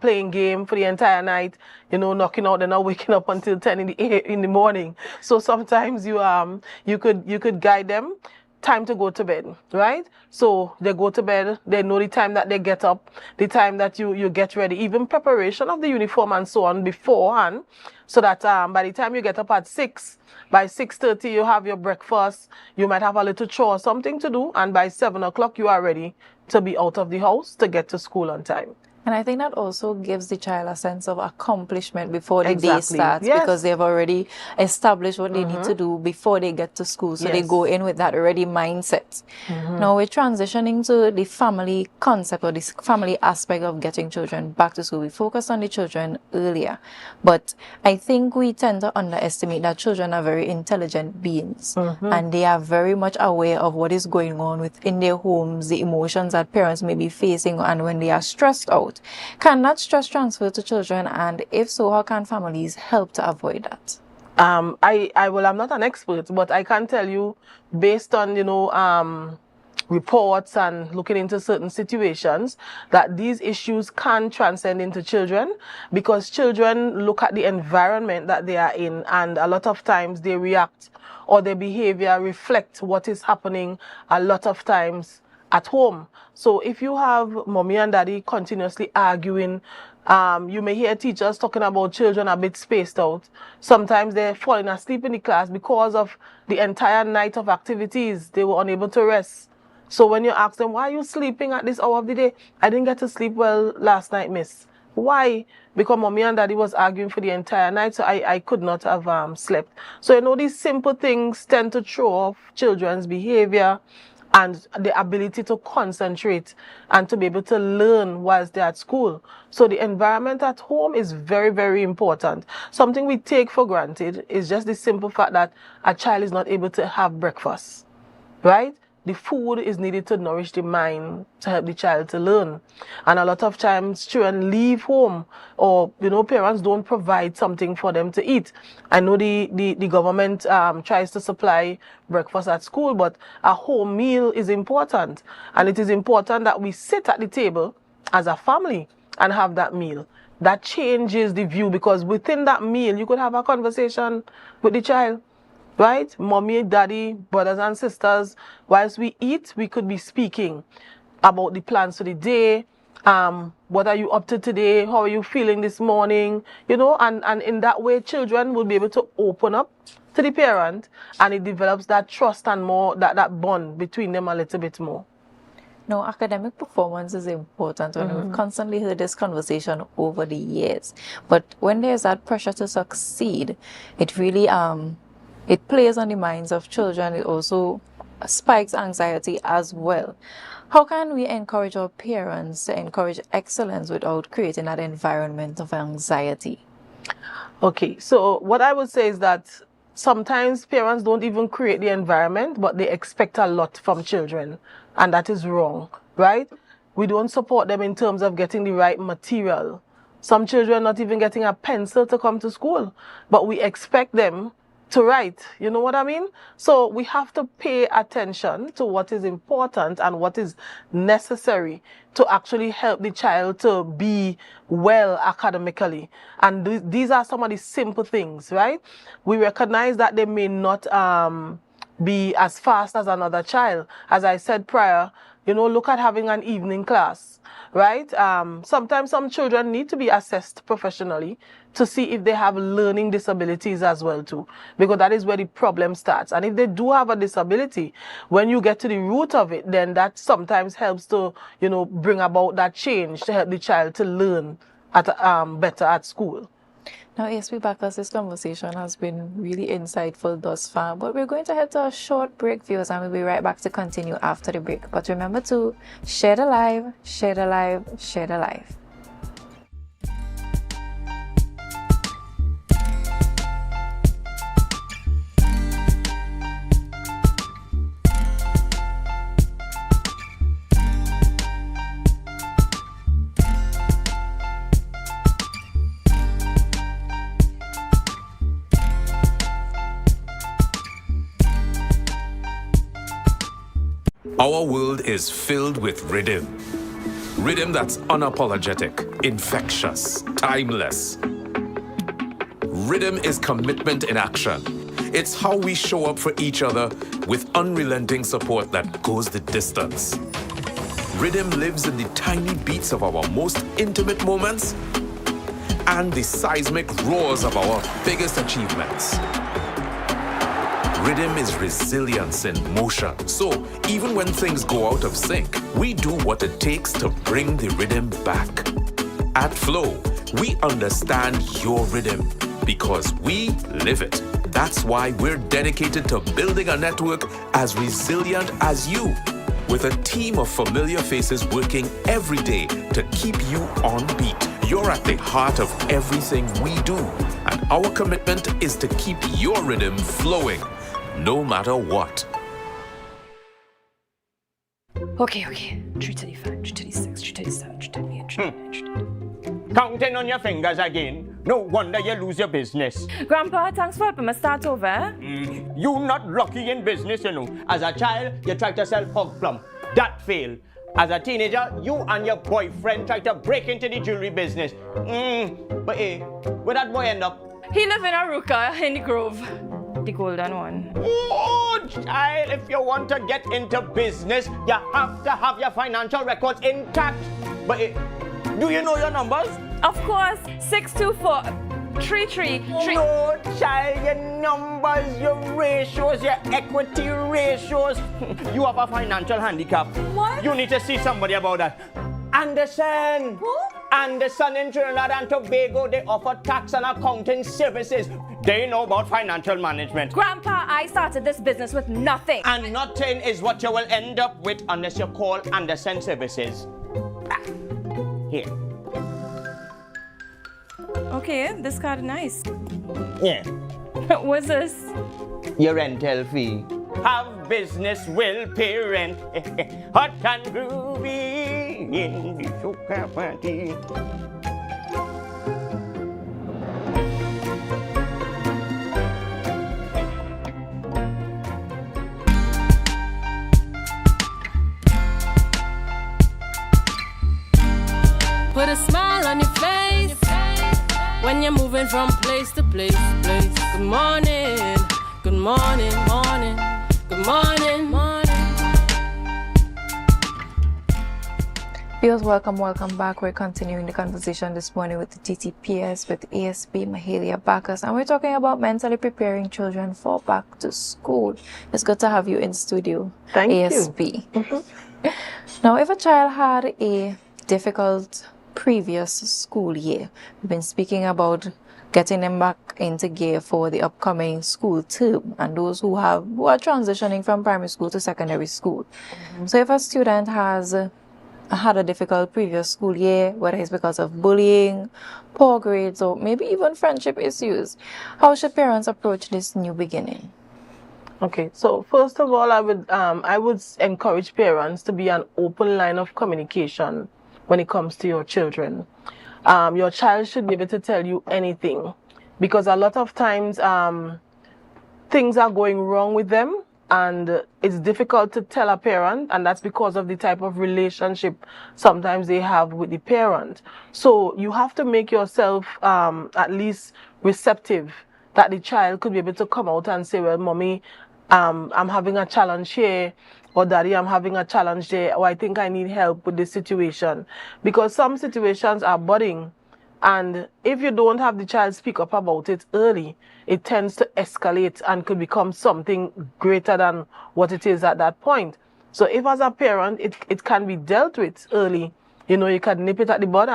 [SPEAKER 18] playing game for the entire night, knocking out, they're not waking up until 10 in the morning. So sometimes you could guide them. Time to go to bed, right? So they go to bed, they know the time that they get up, the time that you get ready, even preparation of the uniform and so on beforehand, so that by the time you get up at 6, by 6:30 you have your breakfast, you might have a little chore or something to do, and by 7 o'clock you are ready to be out of the house to get to school on time.
[SPEAKER 3] And I think that also gives the child a sense of accomplishment before the day
[SPEAKER 18] Exactly.
[SPEAKER 3] starts,
[SPEAKER 18] Yes.
[SPEAKER 3] because they've already established what they need to do before they get to school. So they
[SPEAKER 18] Yes.
[SPEAKER 3] go in with that ready mindset. Now we're transitioning to the family concept, or this family aspect of getting children back to school. We focused on the children earlier, but I think we tend to underestimate that children are very intelligent beings, and they are very much aware of what is going on within their homes, the emotions that parents may be facing, and when they are stressed out. Can that stress transfer to children, and if so, how can families help to avoid that?
[SPEAKER 18] I'm not an expert, but I can tell you, based on reports and looking into certain situations, that these issues can transcend into children, because children look at the environment that they are in, and a lot of times they react, or their behavior reflect what is happening a lot of times at home. So if you have mommy and daddy continuously arguing, you may hear teachers talking about children a bit spaced out. Sometimes they're falling asleep in the class because of the entire night of activities. They were unable to rest. So when you ask them, why are you sleeping at this hour of the day? I didn't get to sleep well last night, miss. Why? Because mommy and daddy was arguing for the entire night, so I could not have slept. So these simple things tend to throw off children's behavior and the ability to concentrate and to be able to learn whilst they're at school. So the environment at home is very, very important. Something we take for granted is just the simple fact that a child is not able to have breakfast, right? The food is needed to nourish the mind, to help the child to learn. And a lot of times children leave home, or parents don't provide something for them to eat. I know the government tries to supply breakfast at school, but a home meal is important. And it is important that we sit at the table as a family and have that meal. That changes the view, because within that meal you could have a conversation with the child. Right? Mommy, daddy, brothers and sisters, whilst we eat, we could be speaking about the plans for the day. What are you up to today? How are you feeling this morning? And in that way, children will be able to open up to the parent, and it develops that trust and more, that bond between them a little bit more.
[SPEAKER 3] No, academic performance is important. And we've constantly heard this conversation over the years. But when there's that pressure to succeed, it really it plays on the minds of children. It also spikes anxiety as well. How can we encourage our parents to encourage excellence without creating that environment of anxiety?
[SPEAKER 18] Okay, so what I would say is that sometimes parents don't even create the environment, but they expect a lot from children, and that is wrong, right? We don't support them in terms of getting the right material. Some children not even getting a pencil to come to school, but we expect them to write. You know what I mean? So we have to pay attention to what is important and what is necessary to actually help the child to be well academically. And these are some of the simple things, right? We recognize that they may not be as fast as another child. As I said prior, look at having an evening class, right? Sometimes some children need to be assessed professionally to see if they have learning disabilities as well too, because that is where the problem starts. And if they do have a disability, when you get to the root of it, then that sometimes helps to, bring about that change to help the child to learn at better at school.
[SPEAKER 3] Now, ASP Bacchus, this conversation has been really insightful thus far, but we're going to head to a short break, viewers, and we'll be right back to continue after the break. But remember to share the live, share the live, share the live.
[SPEAKER 1] Our world is filled with rhythm. Rhythm that's unapologetic, infectious, timeless. Rhythm is commitment in action. It's how we show up for each other with unrelenting support that goes the distance. Rhythm lives in the tiny beats of our most intimate moments and the seismic roars of our biggest achievements. Rhythm is resilience in motion. So, even when things go out of sync, we do what it takes to bring the rhythm back. At Flow, we understand your rhythm because we live it. That's why we're dedicated to building a network as resilient as you, with a team of familiar faces working every day to keep you on beat. You're at the heart of everything we do, and our commitment is to keep your rhythm flowing, no matter what.
[SPEAKER 4] Okay. 335, 336, 337, 338, 339.
[SPEAKER 5] Counting on your fingers again. No wonder you lose your business.
[SPEAKER 4] Grandpa, thanks for helping me start over.
[SPEAKER 5] You not lucky in business, As a child, you tried to sell hog plum. That failed. As a teenager, you and your boyfriend tried to break into the jewelry business. But hey, where that boy end up?
[SPEAKER 4] He live in Aruka in the Grove. The golden one.
[SPEAKER 5] Oh, child, if you want to get into business, you have to have your financial records intact. But do you know your numbers?
[SPEAKER 4] Of course, 624-333.
[SPEAKER 5] No, child, your numbers, your ratios, your equity ratios. You have a financial handicap.
[SPEAKER 4] What?
[SPEAKER 5] You need to see somebody about that. Anderson.
[SPEAKER 4] Who?
[SPEAKER 5] Anderson in Trinidad and Tobago, they offer tax and accounting services. They know about financial management.
[SPEAKER 4] Grandpa, I started this business with nothing.
[SPEAKER 5] And nothing is what you will end up with unless you call Anderson Services. Here.
[SPEAKER 4] Okay, this card is nice.
[SPEAKER 5] Yeah.
[SPEAKER 4] What's this?
[SPEAKER 5] Your rental fee. Have business will pay rent. Hot and groovy in the soca party.
[SPEAKER 2] Put a smile on your face when you're moving from place to place. Good morning, good morning, morning. Good morning, morning.
[SPEAKER 3] Viewers, welcome back. We're continuing the conversation this morning with the TTPS, with ASP Mahalia Bacchus, and we're talking about mentally preparing children for back to school. It's good to have you in studio,
[SPEAKER 18] Thank
[SPEAKER 3] ASP.
[SPEAKER 18] you.
[SPEAKER 3] Now, if a child had a difficult previous school year, we've been speaking about getting them back into gear for the upcoming school term, and those who are transitioning from primary school to secondary school. So if a student has had a difficult previous school year, whether it's because of bullying, poor grades, or maybe even friendship issues, how should parents approach this new beginning?
[SPEAKER 18] Okay, so first of all, I would encourage parents to be an open line of communication when it comes to your children. Your child should be able to tell you anything, because a lot of times things are going wrong with them, and it's difficult to tell a parent, and that's because of the type of relationship sometimes they have with the parent. So you have to make yourself at least receptive, that the child could be able to come out and say, well, mommy, I'm having a challenge here, or daddy, I'm having a challenge there, or I think I need help with this situation. Because some situations are budding, and if you don't have the child speak up about it early, it tends to escalate and could become something greater than what it is at that point. So if as a parent, it can be dealt with early, you know, you can nip it at the bud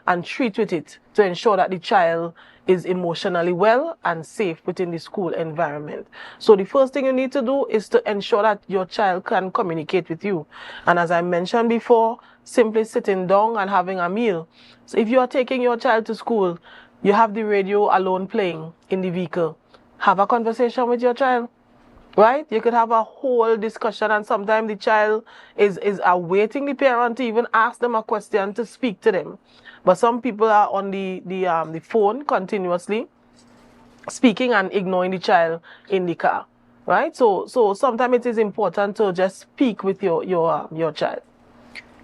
[SPEAKER 18] and treat with it to ensure that the child is emotionally well and safe within the school environment. So the first thing you need to do is to ensure that your child can communicate with you. And as I mentioned before, simply sitting down and having a meal. So if you are taking your child to school, you have the radio alone playing in the vehicle. Have a conversation with your child, right? You could have a whole discussion, and sometimes the child is awaiting the parent to even ask them a question to speak to them. But some people are on the phone continuously speaking and ignoring the child in the car, right? So sometimes it is important to just speak with your child.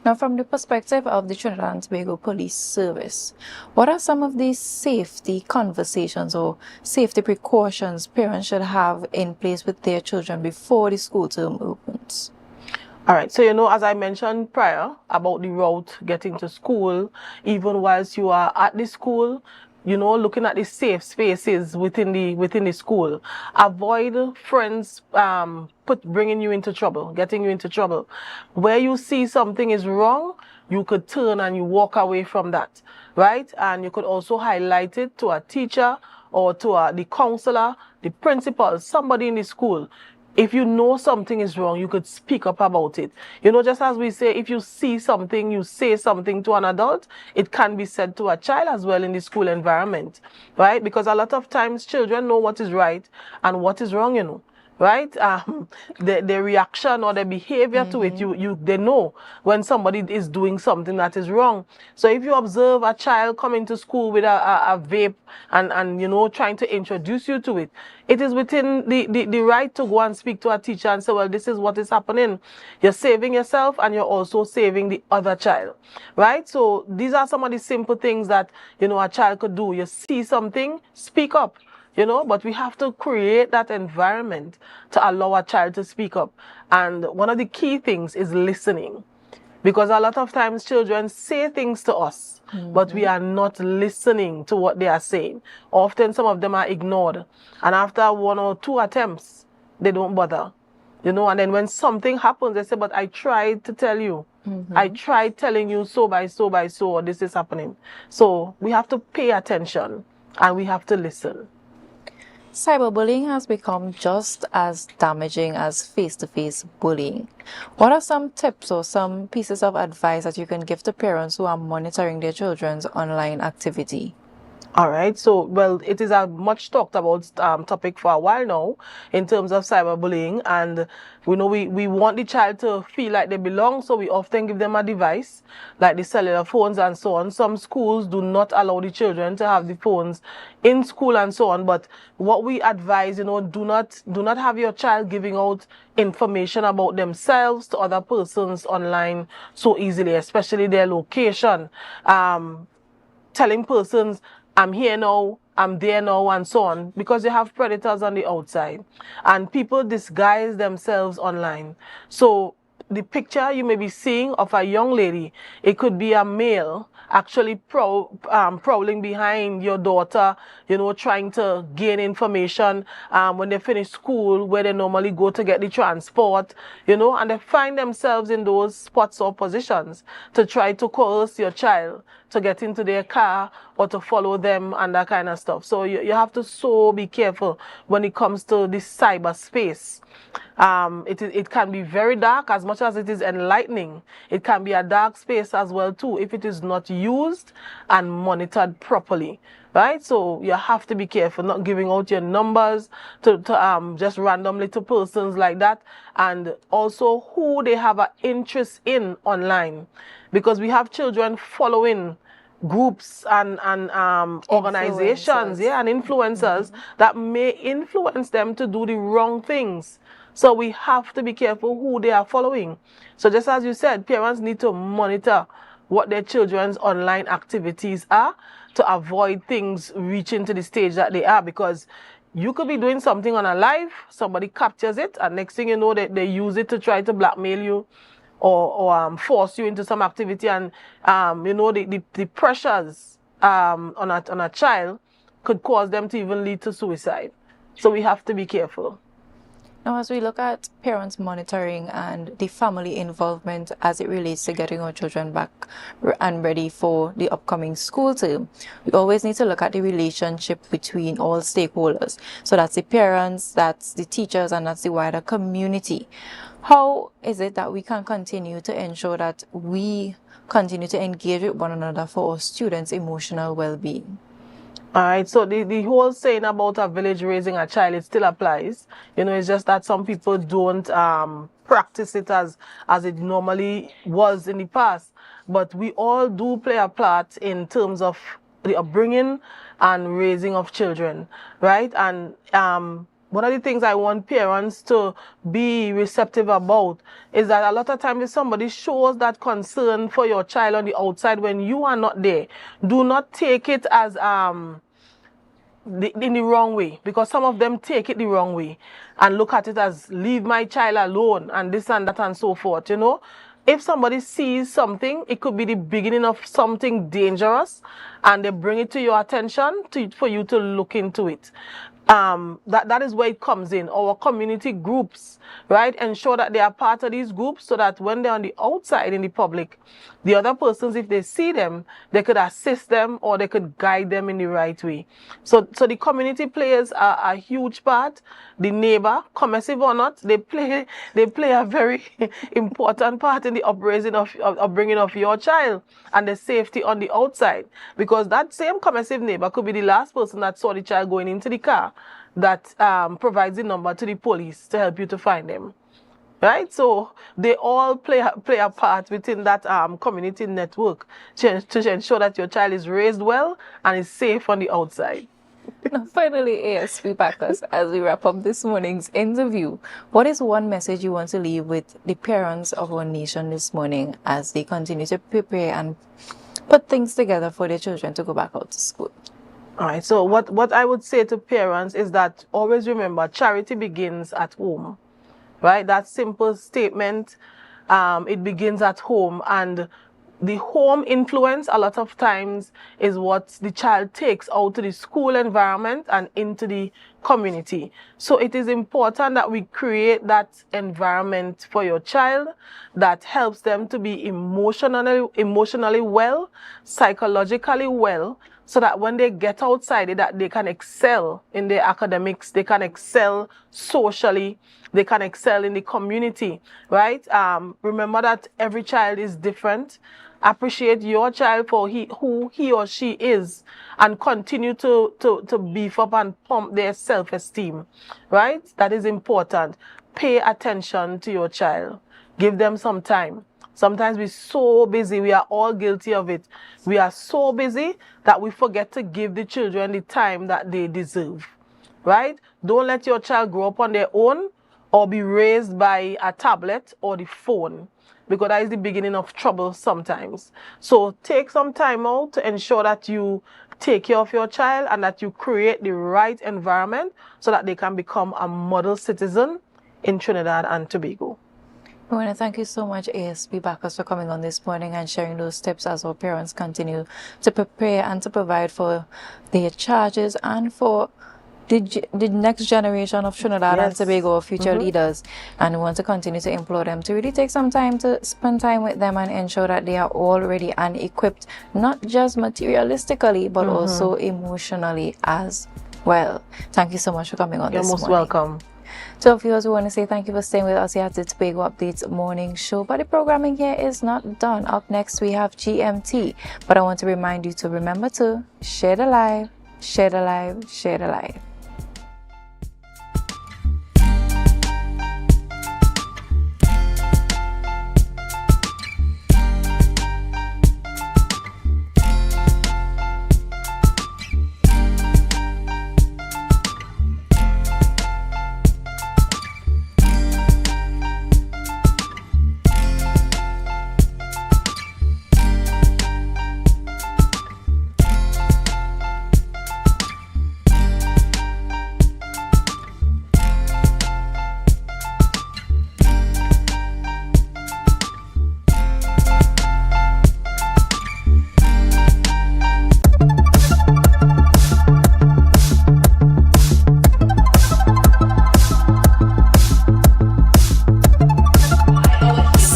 [SPEAKER 3] Now, from the perspective of the Trinidad and Tobago Police Service, what are some of these safety conversations or safety precautions parents should have in place with their children before the school term opens?
[SPEAKER 18] All right, so you know, as I mentioned prior about the route getting to school, even whilst you are at the school, you know, looking at the safe spaces within the school. Avoid friends bringing you into trouble, getting you into trouble. Where you see something is wrong, you could turn and you walk away from that, right? And you could also highlight it to a teacher or to the counselor, the principal, somebody in the school. If you know something is wrong, you could speak up about it. You know, just as we say, if you see something, you say something to an adult, it can be said to a child as well in the school environment, right? Because a lot of times children know what is right and what is wrong, you know. Right? The reaction or the behavior to it, they know when somebody is doing something that is wrong. So if you observe a child coming to school with a vape and you know, trying to introduce you to it, it is within the right to go and speak to a teacher and say, well, this is what is happening. You're saving yourself and you're also saving the other child, right? So these are some of the simple things that, you know, a child could do. You see something, speak up. You know, but we have to create that environment to allow a child to speak up. And one of the key things is listening. Because a lot of times children say things to us, but we are not listening to what they are saying. Often some of them are ignored. And after one or two attempts, they don't bother. You know, and then when something happens, they say, but I tried to tell you. I tried telling you so by so, or this is happening. So we have to pay attention and we have to listen.
[SPEAKER 3] Cyberbullying has become just as damaging as face-to-face bullying. What are some tips or some pieces of advice that you can give to parents who are monitoring their children's online activity?
[SPEAKER 18] All right, so, well, it is a much talked about topic for a while now in terms of cyberbullying, and we know we want the child to feel like they belong, so we often give them a device like the cellular phones and so on. Some schools do not allow the children to have the phones in school and so on, but what we advise, you know, do not have your child giving out information about themselves to other persons online so easily, especially their location. Telling persons, I'm here now, I'm there now, and so on, because you have predators on the outside and people disguise themselves online. So the picture you may be seeing of a young lady, it could be a male actually prowling behind your daughter, you know, trying to gain information when they finish school, where they normally go to get the transport, you know, and they find themselves in those spots or positions to try to coerce your child to get into their car or to follow them and that kind of stuff. So you have to so be careful when it comes to this cyberspace. It can be very dark. As much as it is enlightening, it can be a dark space as well too if it is not used and monitored properly, right? So you have to be careful not giving out your numbers to just randomly to persons like that, and also who they have an interest in online, because we have children following groups and organizations, and influencers that may influence them to do the wrong things. So we have to be careful who they are following. So just as you said, parents need to monitor what their children's online activities are to avoid things reaching to the stage that they are, because you could be doing something on a live, somebody captures it, and next thing you know, they use it to try to blackmail you or force you into some activity, and the pressures on a child could cause them to even lead to suicide. So we have to be careful.
[SPEAKER 3] Now, as we look at parents monitoring and the family involvement as it relates to getting our children back and ready for the upcoming school term, we always need to look at the relationship between all stakeholders. So that's the parents, that's the teachers, and that's the wider community. How is it that we can continue to ensure that we continue to engage with one another for our students' emotional well-being?
[SPEAKER 18] All right, so the whole saying about a village raising a child, it still applies. It's just that some people don't practice it as it normally was in the past. But we all do play a part in terms of the upbringing and raising of children, right? And one of the things I want parents to be receptive about is that a lot of times if somebody shows that concern for your child on the outside when you are not there, do not take it as in the wrong way, because some of them take it the wrong way and look at it as leave my child alone and this and that and so forth. If somebody sees something, it could be the beginning of something dangerous, and they bring it to your attention for you to look into it. That is where it comes in. Our community groups, right? Ensure that they are part of these groups so that when they're on the outside in the public, the other persons, if they see them, they could assist them or they could guide them in the right way. So the community plays a huge part. The neighbor, commissive or not, they play a very important part in the upbringing of your child and the safety on the outside. Because that same commissive neighbor could be the last person that saw the child going into the car that provides the number to the police to help you to find them. Right? So they all play a part within that community network to ensure that your child is raised well and is safe on the outside.
[SPEAKER 3] Now, finally, ASP Bacchus, as we wrap up this morning's interview, what is one message you want to leave with the parents of our nation this morning as they continue to prepare and put things together for their children to go back out to school?
[SPEAKER 18] All right, so what I would say to parents is that always remember, charity begins at home. Right? That simple statement, it begins at home, and the home influence a lot of times is what the child takes out to the school environment and into the community. So it is important that we create that environment for your child that helps them to be emotionally well, psychologically well, so that when they get outside, that they can excel in their academics, they can excel socially, they can excel in the community, right? Remember that every child is different. Appreciate your child for who he or she is, and continue to beef up and pump their self-esteem, right? That is important. Pay attention to your child. Give them some time. Sometimes we're so busy, we are all guilty of it. We are so busy that we forget to give the children the time that they deserve, right? Don't let your child grow up on their own or be raised by a tablet or the phone, because that is the beginning of trouble sometimes. So take some time out to ensure that you take care of your child and that you create the right environment so that they can become a model citizen in Trinidad and Tobago.
[SPEAKER 3] I want to thank you so much, ASP Bacchus, for coming on this morning and sharing those tips as our parents continue to prepare and to provide for their charges and for the next generation of Trinidad and Tobago future leaders. And we want to continue to implore them to really take some time to spend time with them and ensure that they are all ready and equipped, not just materialistically, but also emotionally as well. Thank you so much for coming on this morning.
[SPEAKER 18] You're most welcome.
[SPEAKER 3] To our viewers, we want to say thank you for staying with us here at the Tobago Updates morning show. But the programming here is not done. Up next, we have GMT. But I want to remind you to remember to share the live, share the live, share the live.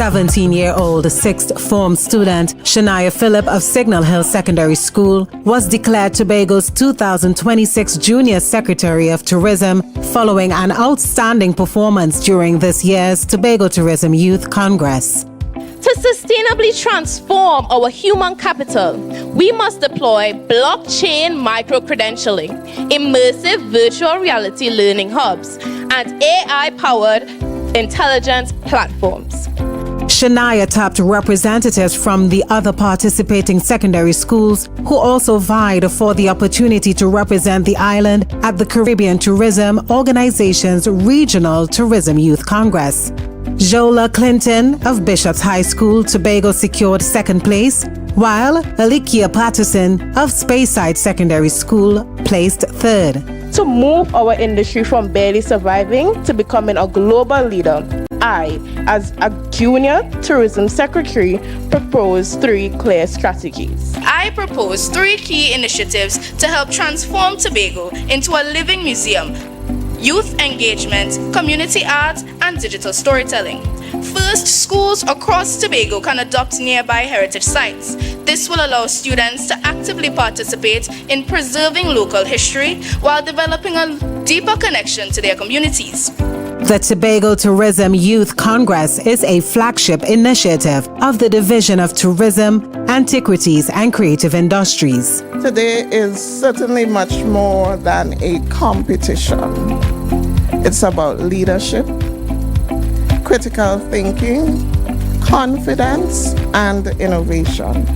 [SPEAKER 19] 17-year-old 6th form student Shania Phillip of Signal Hill Secondary School was declared Tobago's 2026 Junior Secretary of Tourism following an outstanding performance during this year's Tobago Tourism Youth Congress.
[SPEAKER 20] To sustainably transform our human capital, we must deploy blockchain micro-credentialing, immersive virtual reality learning hubs, and AI-powered intelligence platforms.
[SPEAKER 19] Shania tapped representatives from the other participating secondary schools who also vied for the opportunity to represent the island at the Caribbean Tourism Organization's Regional Tourism Youth Congress. Jola Clinton of Bishop's High School, Tobago secured second place, while Alikia Patterson of Speyside Secondary School placed third.
[SPEAKER 21] To move our industry from barely surviving to becoming a global leader, I, as a junior tourism secretary, propose 3 clear strategies.
[SPEAKER 22] I propose 3 key initiatives to help transform Tobago into a living museum: youth engagement, community art, and digital storytelling. First, schools across Tobago can adopt nearby heritage sites. This will allow students to actively participate in preserving local history while developing a deeper connection to their communities.
[SPEAKER 19] The Tobago Tourism Youth Congress is a flagship initiative of the Division of Tourism, Antiquities and Creative Industries.
[SPEAKER 23] Today is certainly much more than a competition. It's about leadership, critical thinking, confidence, and innovation.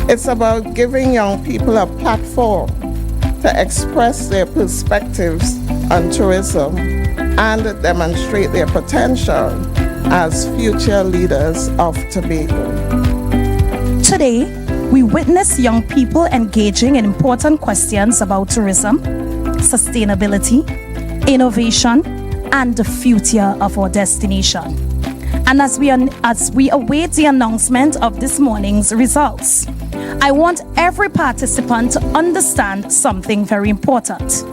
[SPEAKER 23] It's about giving young people a platform to express their perspectives on tourism and demonstrate their potential as future leaders of Tobago.
[SPEAKER 24] Today, we witness young people engaging in important questions about tourism, sustainability, innovation, and the future of our destination. And as we await the announcement of this morning's results, I want every participant to understand something very important.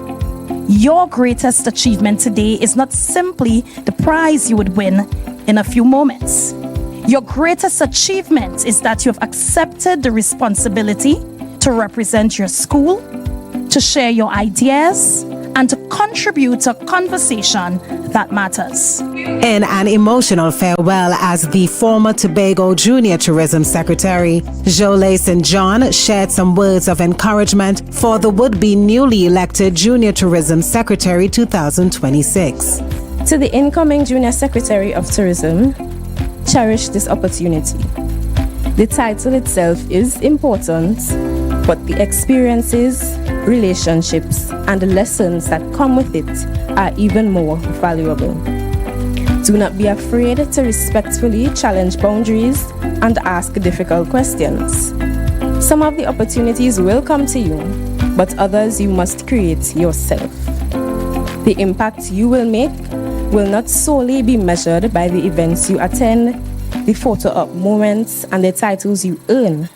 [SPEAKER 24] Your greatest achievement today is not simply the prize you would win in a few moments. Your greatest achievement is that you have accepted the responsibility to represent your school, to share your ideas, and to contribute to a conversation that matters.
[SPEAKER 19] In an emotional farewell as the former Tobago Junior Tourism Secretary, Jolie St. John shared some words of encouragement for the would-be newly elected Junior Tourism Secretary 2026.
[SPEAKER 25] To the incoming Junior Secretary of Tourism, cherish this opportunity. The title itself is important, but the experiences, relationships, and the lessons that come with it are even more valuable. Do not be afraid to respectfully challenge boundaries and ask difficult questions. Some of the opportunities will come to you, but others you must create yourself. The impact you will make will not solely be measured by the events you attend, the photo-op moments, and the titles you earn,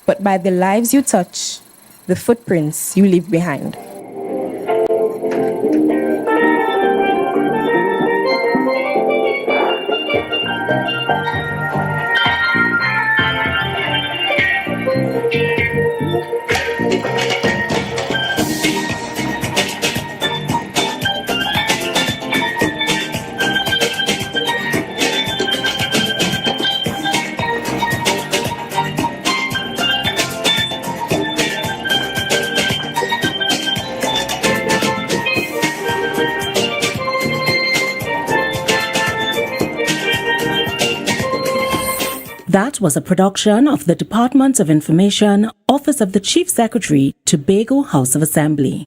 [SPEAKER 25] but by the lives you touch, the footprints you leave behind.
[SPEAKER 26] That was a production of the Department of Information, Office of the Chief Secretary, Tobago House of Assembly.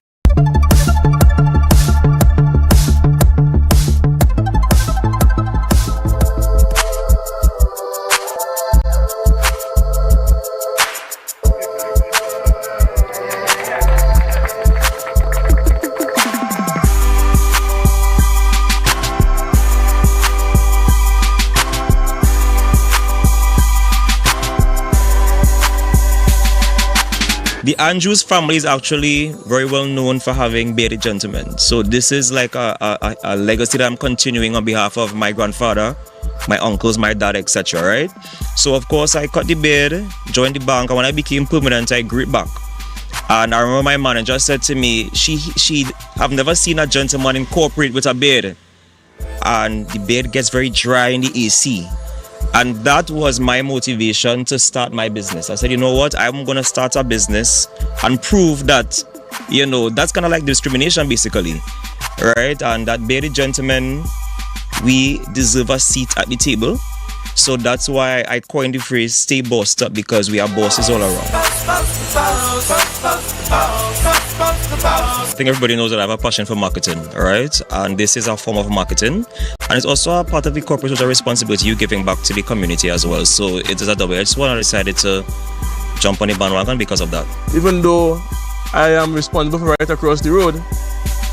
[SPEAKER 27] The Andrews family is actually very well known for having bearded gentlemen. So this is like a legacy that I'm continuing on behalf of my grandfather, my uncles, my dad, etc. Right? So of course I cut the bid, joined the bank, and when I became permanent, I grew it back. And I remember my manager said to me, she have never seen a gentleman incorporate with a beard. And the beard gets very dry in the AC. And that was my motivation to start my business. I said, you know what, I'm going to start a business and prove that, you know, that's kind of like discrimination basically, right? And that bearded gentleman, we deserve a seat at the table. So that's why I coined the phrase stay bossed up, because we are bosses all around. I think everybody knows that I have a passion for marketing, all right? And this is a form of marketing. And it's also a part of the corporate social responsibility, you giving back to the community as well. So it is a double-edged sword, and I decided to jump on the bandwagon because of that.
[SPEAKER 6] Even though I am responsible for right across the road,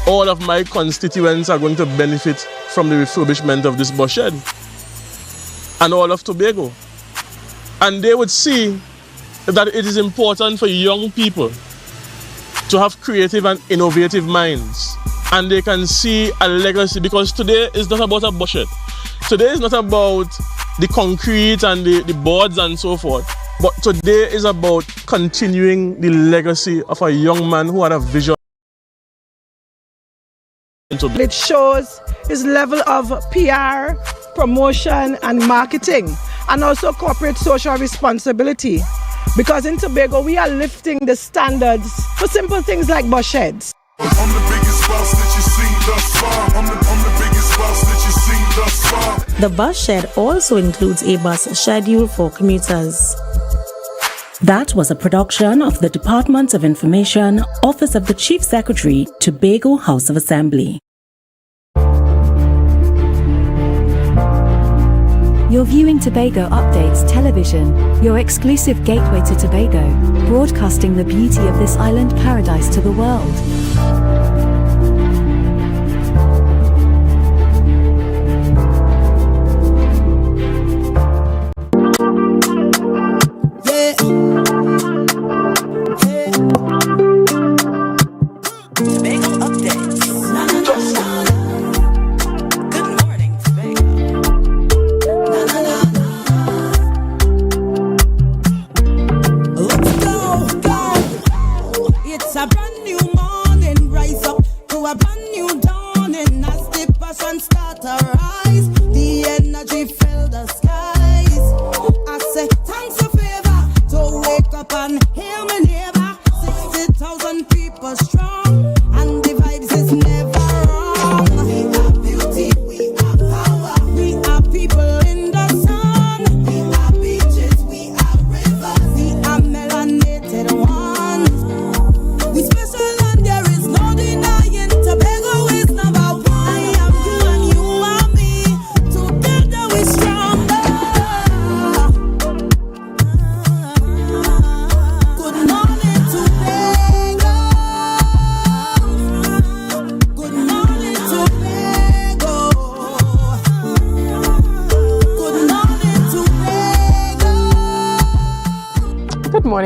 [SPEAKER 6] all of my constituents are going to benefit from the refurbishment of this bus shed. And all of Tobago. And they would see that it is important for young people to have creative and innovative minds. And they can see a legacy, because today is not about a bus shed. Today is not about the concrete and the boards and so forth. But today is about continuing the legacy of a young man who had a vision.
[SPEAKER 7] It shows his level of PR, promotion and marketing, and also corporate social responsibility. Because in Tobago, we are lifting the standards for simple things like bus sheds.
[SPEAKER 8] I'm the biggest boss that you've seen thus far. I'm the biggest boss that you've seen thus far.
[SPEAKER 26] The bus shed also includes a bus schedule for commuters. That was a production of the Department of Information, Office of the Chief Secretary, Tobago House of Assembly.
[SPEAKER 9] You're viewing Tobago Updates Television, your exclusive gateway to Tobago, broadcasting the beauty of this island paradise to the world.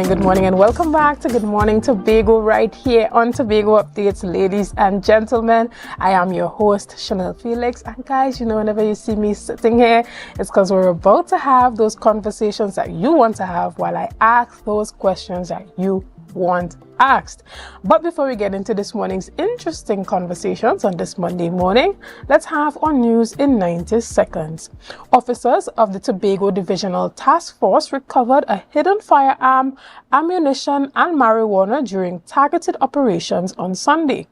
[SPEAKER 18] Good morning and welcome back to Good Morning Tobago right here on Tobago Updates, ladies and gentlemen. I am your host, Chanel Felix, and guys, you know, whenever you see me sitting here, it's because we're about to have those conversations that you want to have while I ask those questions that you want asked. But before we get into this morning's interesting conversations on this Monday morning, let's have our news in 90 seconds. Officers of the Tobago Divisional Task Force recovered a hidden firearm, ammunition and marijuana during targeted operations on Sunday.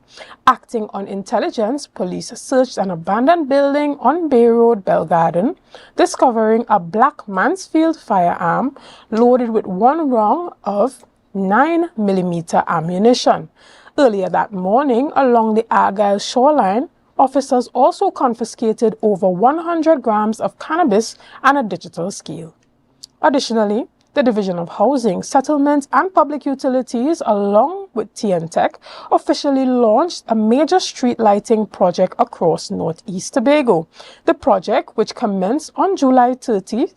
[SPEAKER 18] Acting on intelligence, police searched an abandoned building on Bay Road, Belgarden, discovering a Black Mansfield firearm loaded with one round of 9mm ammunition. Earlier that morning, along the Argyle shoreline, officers also confiscated over 100 grams of cannabis and a digital scale. Additionally, the Division of Housing, Settlements and Public Utilities, along with TNTech, officially launched a major street lighting project across Northeast Tobago. The project, which commenced on July 30th,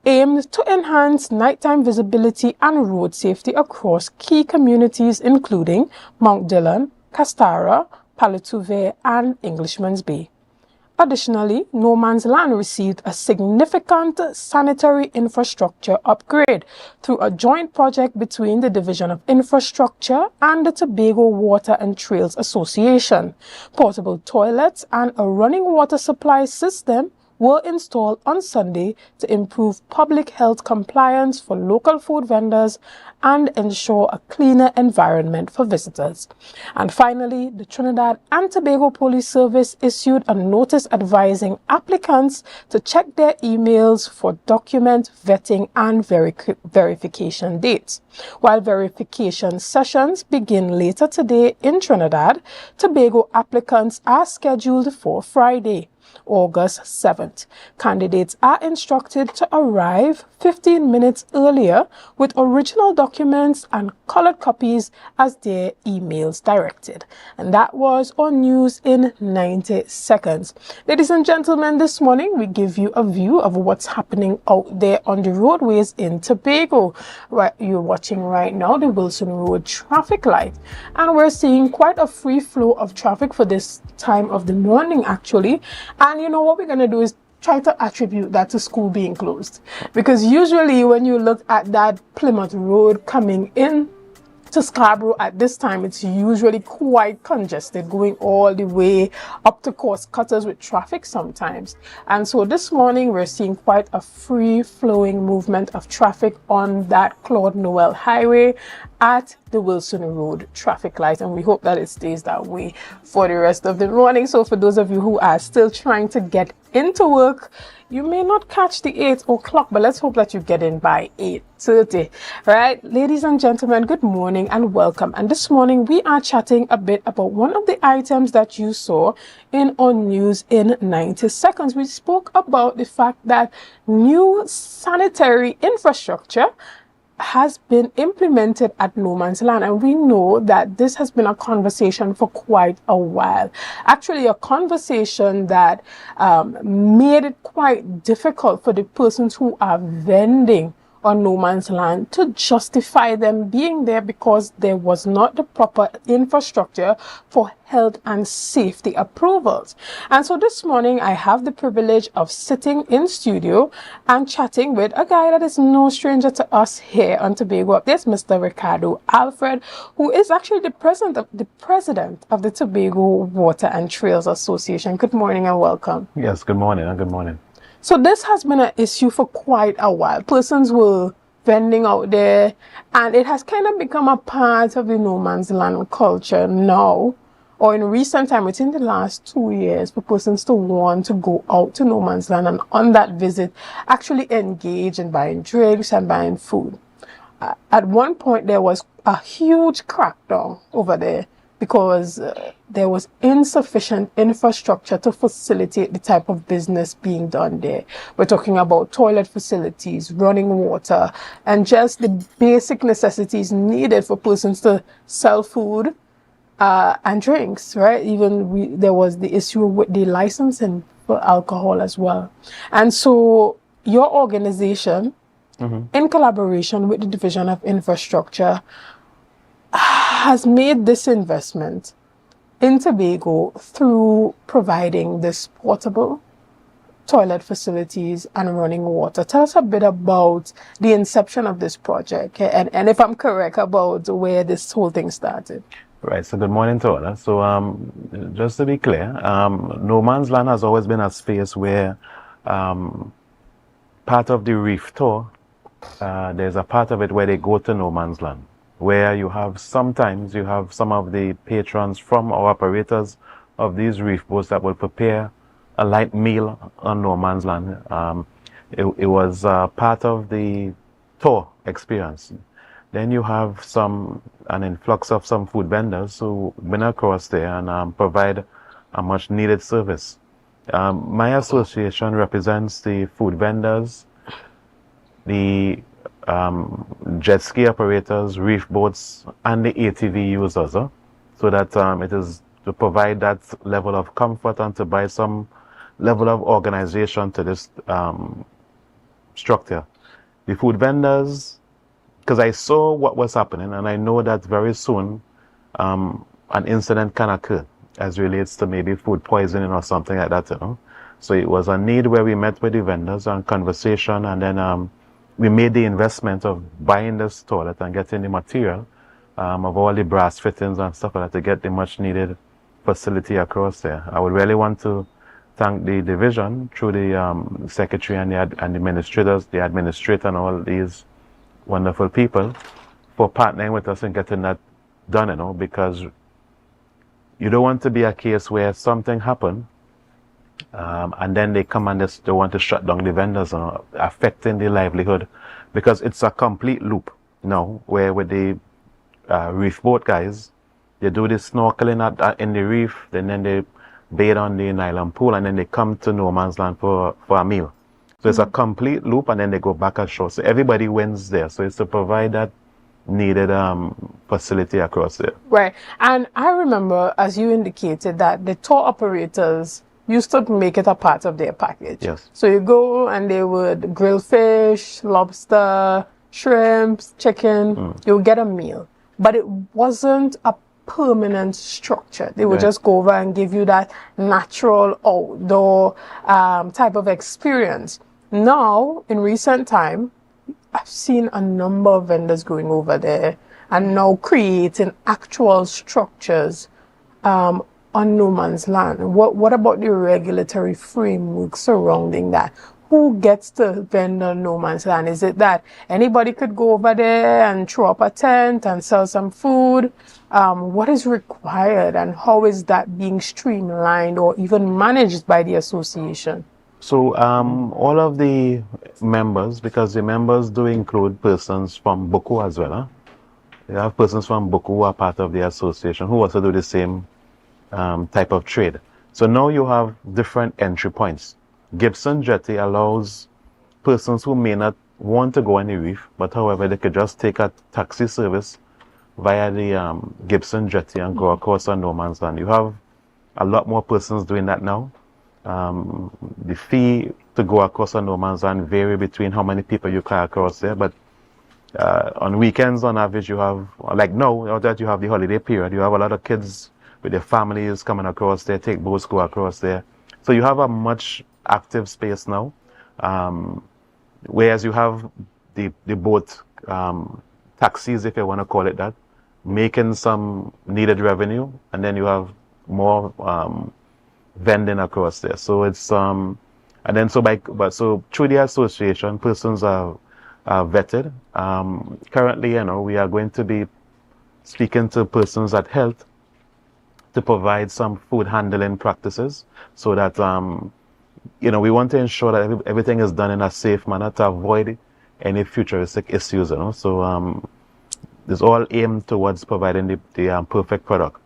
[SPEAKER 18] aimed to enhance nighttime visibility and road safety across key communities including Mount Dillon, Castara, Palatuve, and Englishman's Bay.
[SPEAKER 7] Additionally, No Man's Land received a significant sanitary infrastructure upgrade through a joint project between the Division of Infrastructure and the Tobago Water and Trails Association. Portable toilets and a running water supply system were installed on Sunday to improve public health compliance for local food vendors and ensure a cleaner environment for visitors. And finally, the Trinidad and Tobago Police Service issued a notice advising applicants to check their emails for document vetting and verification dates. While verification sessions begin later today in Trinidad, Tobago applicants are scheduled for Friday, August 7th. Candidates are instructed to arrive 15 minutes earlier with original documents and colored copies as their emails directed. And that was on News in 90 Seconds. Ladies and gentlemen, this morning we give you a view of what's happening out there on the roadways in Tobago. Right, you're watching right now the Wilson Road traffic light, and we're seeing quite a free flow of traffic for this time of the morning actually. And you know what we're going to do is try to attribute that to school being closed, because usually when you look at that Plymouth Road coming in to Scarborough at this time, it's usually quite congested going all the way up to Coast Cutters with traffic sometimes. And so this morning we're seeing quite a free flowing movement of traffic on that Claude Noel Highway at the Wilson Road traffic light, and we hope that it stays that way for the rest of the morning. So for those of you who are still trying to get into work, you may not catch the 8 o'clock, but let's hope that you get in by 8:30. Right, ladies and gentlemen, good morning and welcome. And this morning we are chatting a bit about one of the items that you saw in On News in 90 Seconds. We spoke about the fact that new sanitary infrastructure has been implemented at No Man's Land, and we know that this has been a conversation for quite a while. Actually, a conversation that made it quite difficult for the persons who are vending on No Man's Land to justify them being there, because there was not the proper infrastructure for health and safety approvals. And so this morning I have the privilege of sitting in studio and chatting with a guy that is no stranger to us here on Tobago Updates, Mr. Ricardo Alfred, who is actually the president of the Tobago Water and Trails Association. Good morning and welcome.
[SPEAKER 10] Yes, good morning and good morning.
[SPEAKER 7] So this has been an issue for quite a while. Persons were vending out there, and it has kind of become a part of the No Man's Land culture now, or in recent time, within the last 2 years, for persons to want to go out to No Man's Land and on that visit actually engage in buying drinks and buying food. At one point, there was a huge crackdown over there, because there was insufficient infrastructure to facilitate the type of business being done there. We're talking about toilet facilities, running water, and just the basic necessities needed for persons to sell food and drinks, right? Even there was the issue with the licensing for alcohol as well. And so your organization, in collaboration with the Division of Infrastructure, has made this investment in Tobago through providing this portable toilet facilities and running water. Tell us a bit about the inception of this project, and if I'm correct, about where this whole thing started.
[SPEAKER 10] Right, so good morning to all. So just to be clear, No Man's Land has always been a space where part of the reef tour, there's a part of it where they go to No Man's Land, where sometimes you have some of the patrons from our operators of these reef boats that will prepare a light meal on No Man's Land. It was part of the tour experience. Then you have an influx of some food vendors who been across there and provide a much needed service. My association represents the food vendors, the jet ski operators, reef boats, and the ATV users, so that it is to provide that level of comfort and to buy some level of organization to this structure. The food vendors, because I saw what was happening, and I know that very soon an incident can occur as relates to maybe food poisoning or something like that, So it was a need where we met with the vendors and conversation, and then we made the investment of buying this toilet and getting the material of all the brass fittings and stuff like that to get the much needed facility across there. I would really want to thank the division through the secretary and the administrators, the administrator and all these wonderful people for partnering with us and getting that done, you know, because you don't want to be a case where something happened and then they come and they want to shut down the vendors, you know, affecting the livelihood, because it's a complete loop now where with the reef boat guys, they do the snorkeling in the reef, then they bathe on the nylon pool, and then they come to no man's land for a meal. So it's a complete loop, and then they go back ashore. So everybody wins there. So it's to provide that needed facility across there.
[SPEAKER 18] Right. And I remember, as you indicated, that the tour operators used to make it a part of their package.
[SPEAKER 10] Yes.
[SPEAKER 18] So you go and they would grill fish, lobster, shrimps, chicken. You would get a meal. But it wasn't a permanent structure. They would just go over and give you that natural outdoor type of experience. Now, in recent time, I've seen a number of vendors going over there and now creating actual structures on no man's land. What about the regulatory framework surrounding that? Who gets to vend on no man's land? Is it that anybody could go over there and throw up a tent and sell some food? What is required, and how is that being streamlined or even managed by the association?
[SPEAKER 10] So all of the members, because the members do include persons from Boko as well. Huh? They have persons from Boko who are part of the association who also do the same type of trade. So now you have different entry points. Gibson Jetty allows persons who may not want to go on the reef, but however they could just take a taxi service via the Gibson Jetty and go across on no man's land. You have a lot more persons doing that now. The fee to go across on no man's land vary between how many people you can across there, but on weekends on average you have, like now that you have the holiday period, you have a lot of kids with their families coming across there, take boats, go across there. So you have a much active space now, whereas you have the boat taxis, if you want to call it that, making some needed revenue, and then you have more vending across there. So it's and then so through the association, persons are vetted. Currently, you know, we are going to be speaking to persons at health to provide some food handling practices, so that you know, we want to ensure that everything is done in a safe manner to avoid any futuristic issues. You know, so it's all aimed towards providing the perfect product.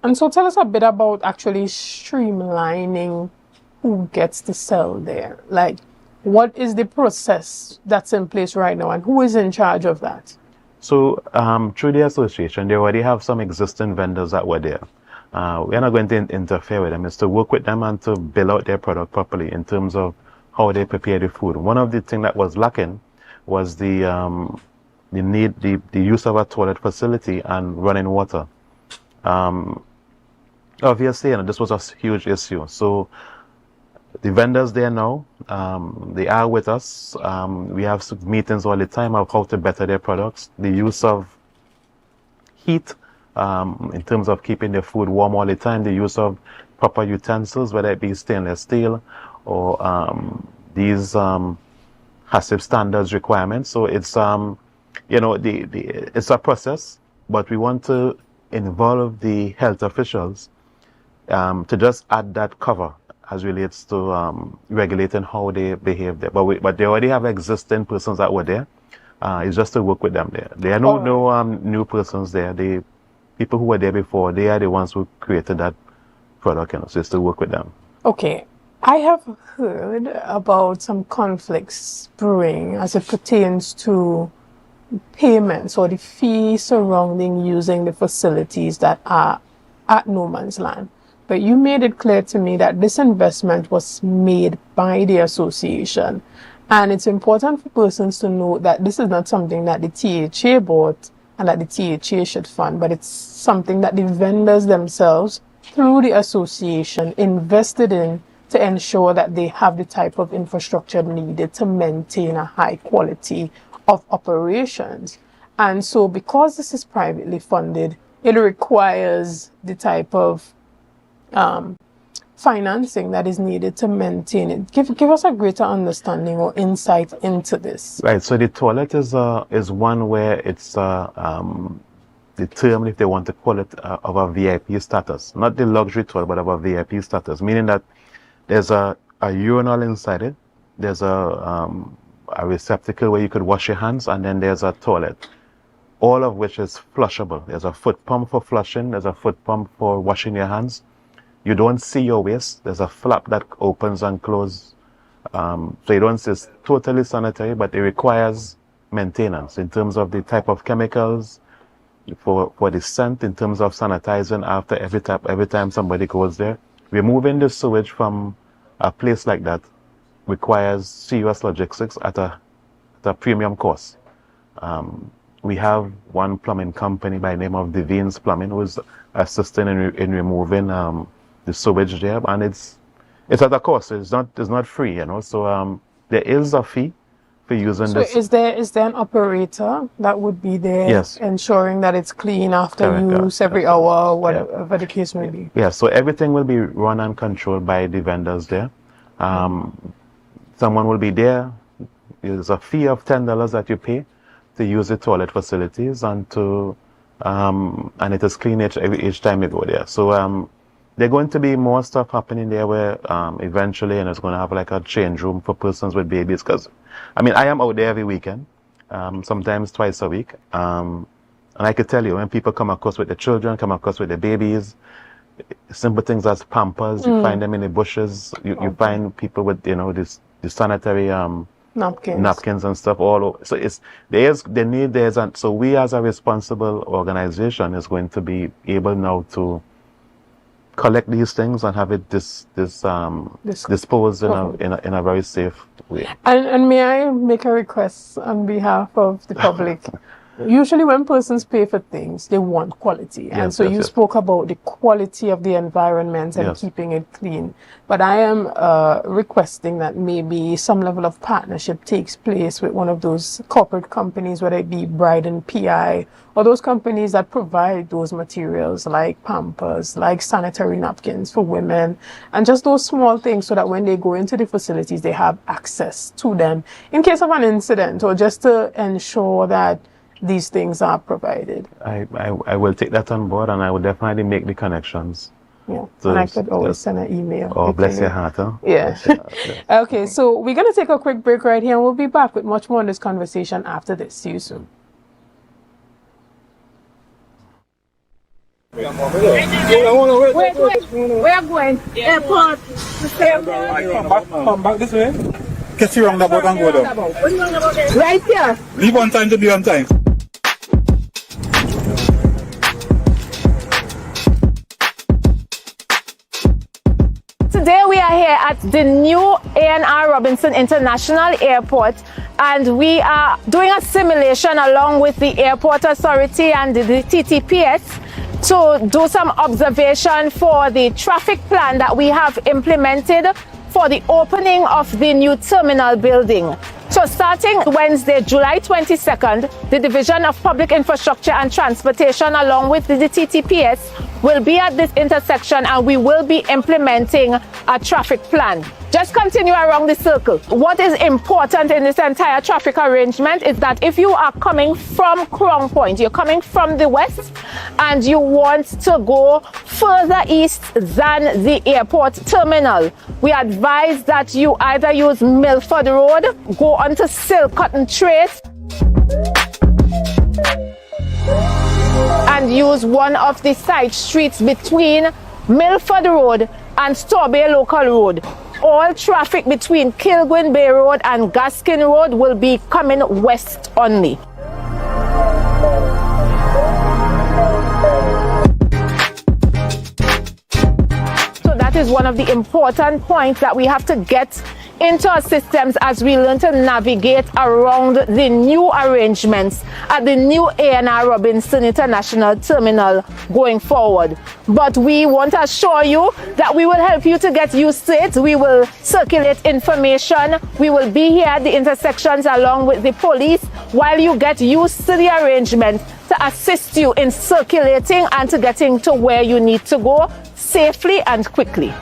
[SPEAKER 18] And so tell us a bit about actually streamlining who gets to sell there. Like, what is the process that's in place right now, and who is in charge of that?
[SPEAKER 10] So through the association, they already have some existing vendors that were there. We're not going to interfere with them. It's to work with them and to build out their product properly in terms of how they prepare the food. One of the things that was lacking was the use of a toilet facility and running water. Obviously, you know, this was a huge issue. So the vendors there now, they are with us. We have meetings all the time of how to better their products. The use of heat in terms of keeping their food warm all the time. The use of proper utensils, whether it be stainless steel or these HACCP standards requirements. So it's you know, it's a process, but we want to involve the health officials to just add that cover as relates to regulating how they behave there. But they already have existing persons that were there. It's just to work with them there. There are no new persons there. The people who were there before, they are the ones who created that product, you know, so it's to work with them.
[SPEAKER 18] Okay. I have heard about some conflicts brewing as it pertains to payments or the fee surrounding using the facilities that are at no man's land. But you made it clear to me that this investment was made by the association. And it's important for persons to know that this is not something that the THA bought and that the THA should fund, but it's something that the vendors themselves, through the association, invested in to ensure that they have the type of infrastructure needed to maintain a high quality of operations. And so because this is privately funded, it requires the type of financing that is needed to maintain it. Give us a greater understanding or insight into this.
[SPEAKER 10] Right, so the toilet is one where it's determined, if they want to call it, of a VIP status. Not the luxury toilet, but of a VIP status, meaning that there's a urinal inside it, there's a receptacle where you could wash your hands, and then there's a toilet, all of which is flushable. There's a foot pump for flushing, there's a foot pump for washing your hands. You don't see your waist. There's a flap that opens and closes. So you don't see it's totally sanitary, but it requires maintenance in terms of the type of chemicals, for the scent, in terms of sanitizing after every time somebody goes there. Removing the sewage from a place like that requires serious logistics at a premium cost. We have one plumbing company by the name of Devine's Plumbing who is assisting in removing the sewage there, and it's at a cost. It's not free, you know. So there is a fee for using this.
[SPEAKER 18] So is there an operator that would be there,
[SPEAKER 10] yes,
[SPEAKER 18] ensuring that it's clean after use every hour, whatever the case may be?
[SPEAKER 10] Yeah, so everything will be run and controlled by the vendors there. Someone will be there. There's a fee of $10 that you pay to use the toilet facilities, and it is clean each time you go there. So there's going to be more stuff happening there where eventually, and it's going to have like a change room for persons with babies. Because, I mean, I am out there every weekend, sometimes twice a week. And I could tell you, when people come across with the children, come across with the babies, simple things as Pampers, you find them in the bushes. You find people with, you know, the sanitary napkins and stuff all over. So so we as a responsible organization is going to be able now to collect these things and have it disposed in a very safe way.
[SPEAKER 18] And may I make a request on behalf of the public? Usually when persons pay for things, they want quality. And so you spoke about the quality of the environment and keeping it clean. But I am requesting that maybe some level of partnership takes place with one of those corporate companies, whether it be Bride and PI, or those companies that provide those materials like Pampers, like sanitary napkins for women, and just those small things so that when they go into the facilities, they have access to them in case of an incident, or just to ensure that these things are provided.
[SPEAKER 10] I will take that on board, and I will definitely make the connections.
[SPEAKER 18] Yeah, so and I could always send an email.
[SPEAKER 10] Oh, bless your heart, huh?
[SPEAKER 18] Yeah. Okay, so we're going to take a quick break right here, and we'll be back with much more on this conversation after this. See you soon.
[SPEAKER 11] Wait. We are going airport. Come back this way. Catch you roundabout and go down. Right here. Leave on time to be on time.
[SPEAKER 12] Today we are here at the new A&R Robinson International Airport, and we are doing a simulation along with the Airport Authority and the TTPS to do some observation for the traffic plan that we have implemented for the opening of the new terminal building. So starting Wednesday, July 22nd, the Division of Public Infrastructure and Transportation along with the TTPS will be at this intersection, and we will be implementing a traffic plan. Just continue around the circle. What is important in this entire traffic arrangement is that if you are coming from Crown Point, you're coming from the west, and you want to go further east than the airport terminal, we advise that you either use Milford Road, go onto Silcotton Trace, and use one of the side streets between Milford Road and Tobago Local Road. All traffic between Kilgwin Bay Road and Gaskin Road will be coming west only. So that is one of the important points that we have to get into our systems as we learn to navigate around the new arrangements at the new A&R Robinson International Terminal going forward. But we want to assure you that we will help you to get used to it. We will circulate information. We will be here at the intersections along with the police while you get used to the arrangement to assist you in circulating and to getting to where you need to go safely and quickly.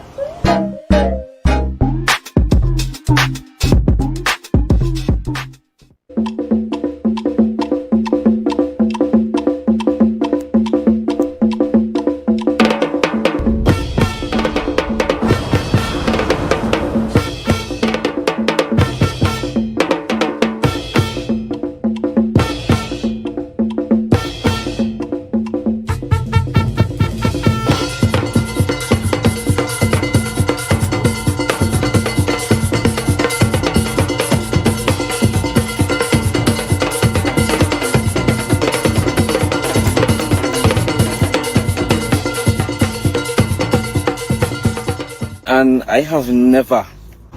[SPEAKER 1] And I have never,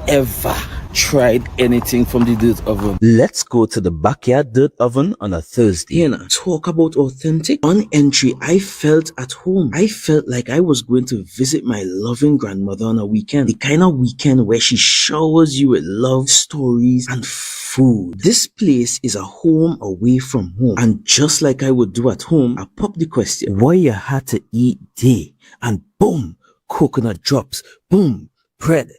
[SPEAKER 1] ever tried anything from the dirt oven. Let's go to the backyard dirt oven on a Thursday. You know, talk about authentic. On entry, I felt at home. I felt like I was going to visit my loving grandmother on a weekend. The kind of weekend where she showers you with love, stories, and food. This place is a home away from home. And just like I would do at home, I pop the question, what you had to eat day? And boom, coconut drops, boom, bread,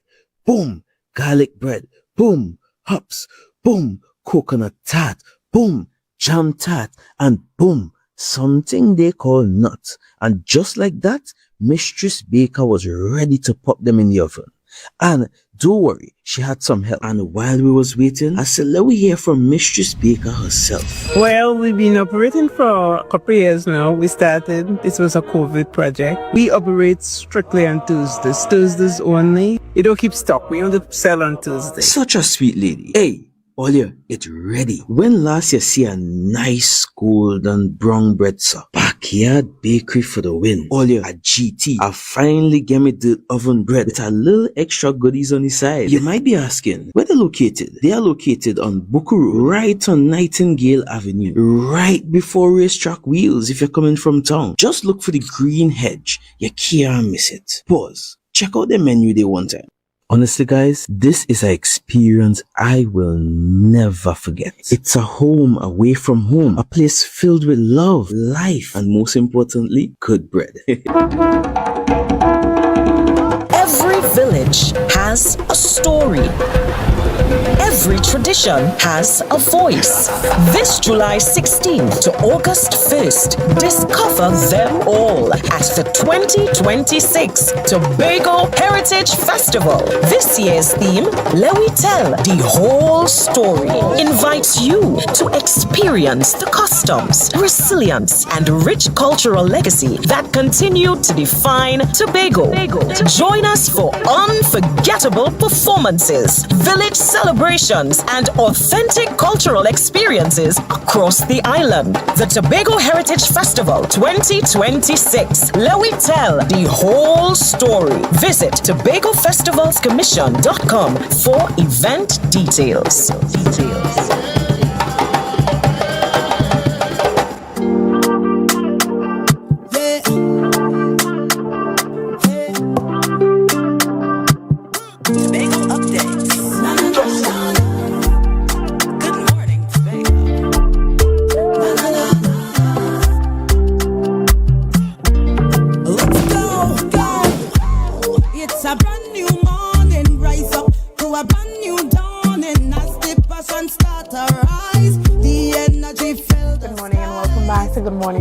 [SPEAKER 1] boom, garlic bread, boom, hops, boom, coconut tart, boom, jam tart, and boom, something they call nuts. And just like that, Mistress Baker was ready to pop them in the oven. And don't worry, she had some help. And while we was waiting, I said, let we hear from Mistress Baker herself.
[SPEAKER 4] Well, we've been operating for a couple of years now. We started, this was a COVID project. We operate strictly on Tuesdays only. You don't keep stock, we only sell on Tuesdays.
[SPEAKER 1] Such a sweet lady. Hey, Olia, it's ready. When last you see a nice golden brown bread, sir? Backyard bakery for the win. Olia, a GT. I finally get me the oven bread with a little extra goodies on the side. You might be asking, where they're located? They are located on Bukuru, right on Nightingale Avenue, right before Racetrack Wheels if you're coming from town. Just look for the green hedge. You can't miss it. Pause. Check out the menu they one time. Honestly, guys, this is an experience I will never forget. It's a home away from home, a place filled with love, life, and most importantly, good bread.
[SPEAKER 13] Every village has a story. Every tradition has a voice. This July 16th to August 1st, discover them all at the 2026 Tobago Heritage Festival. This year's theme, Let We Tell the Whole Story, invites you to experience the customs, resilience, and rich cultural legacy that continue to define Tobago. Join us for unforgettable performances, village celebrations, and authentic cultural experiences across the island. The Tobago Heritage Festival 2026. Let we tell the whole story. Visit TobagoFestivalsCommission.com for event details.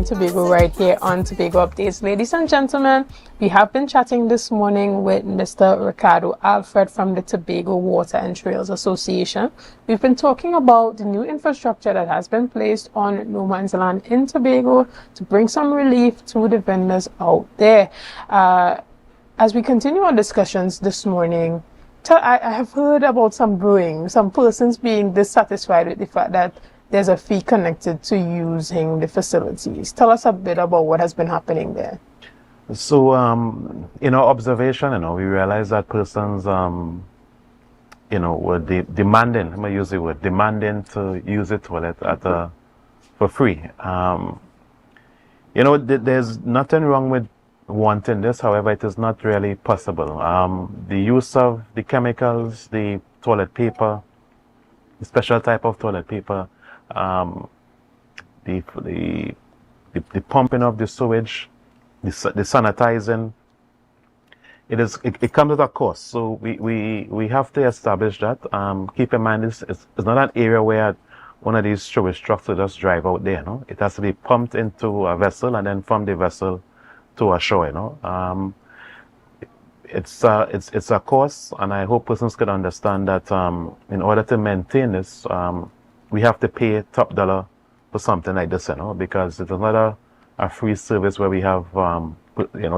[SPEAKER 14] Tobago right here on Tobago Updates. Ladies and gentlemen, we have been chatting this morning with Mr. Ricardo Alfred from the Tobago Water and Trails Association. We've been talking about the new infrastructure that has been placed on no man's land in Tobago to bring some relief to the vendors out there. As we continue our discussions this morning, I have heard about some persons being dissatisfied with the fact that there's a fee connected to using the facilities. Tell us a bit about what has been happening there.
[SPEAKER 10] So, in our observation, we realize that persons were demanding, I'm going to use the word, demanding to use the toilet for free. There's nothing wrong with wanting this, however, it is not really possible. The use of the chemicals, the toilet paper, the special type of toilet paper, the pumping of the sewage, the sanitizing, it comes at a cost. So we have to establish that. Keep in mind, it's not an area where one of these sewage trucks will just drive out there. No, it has to be pumped into a vessel and then from the vessel to a shore. It's a cost, and I hope persons can understand that in order to maintain this, we have to pay top dollar for something like this, because it's not a free service where we have,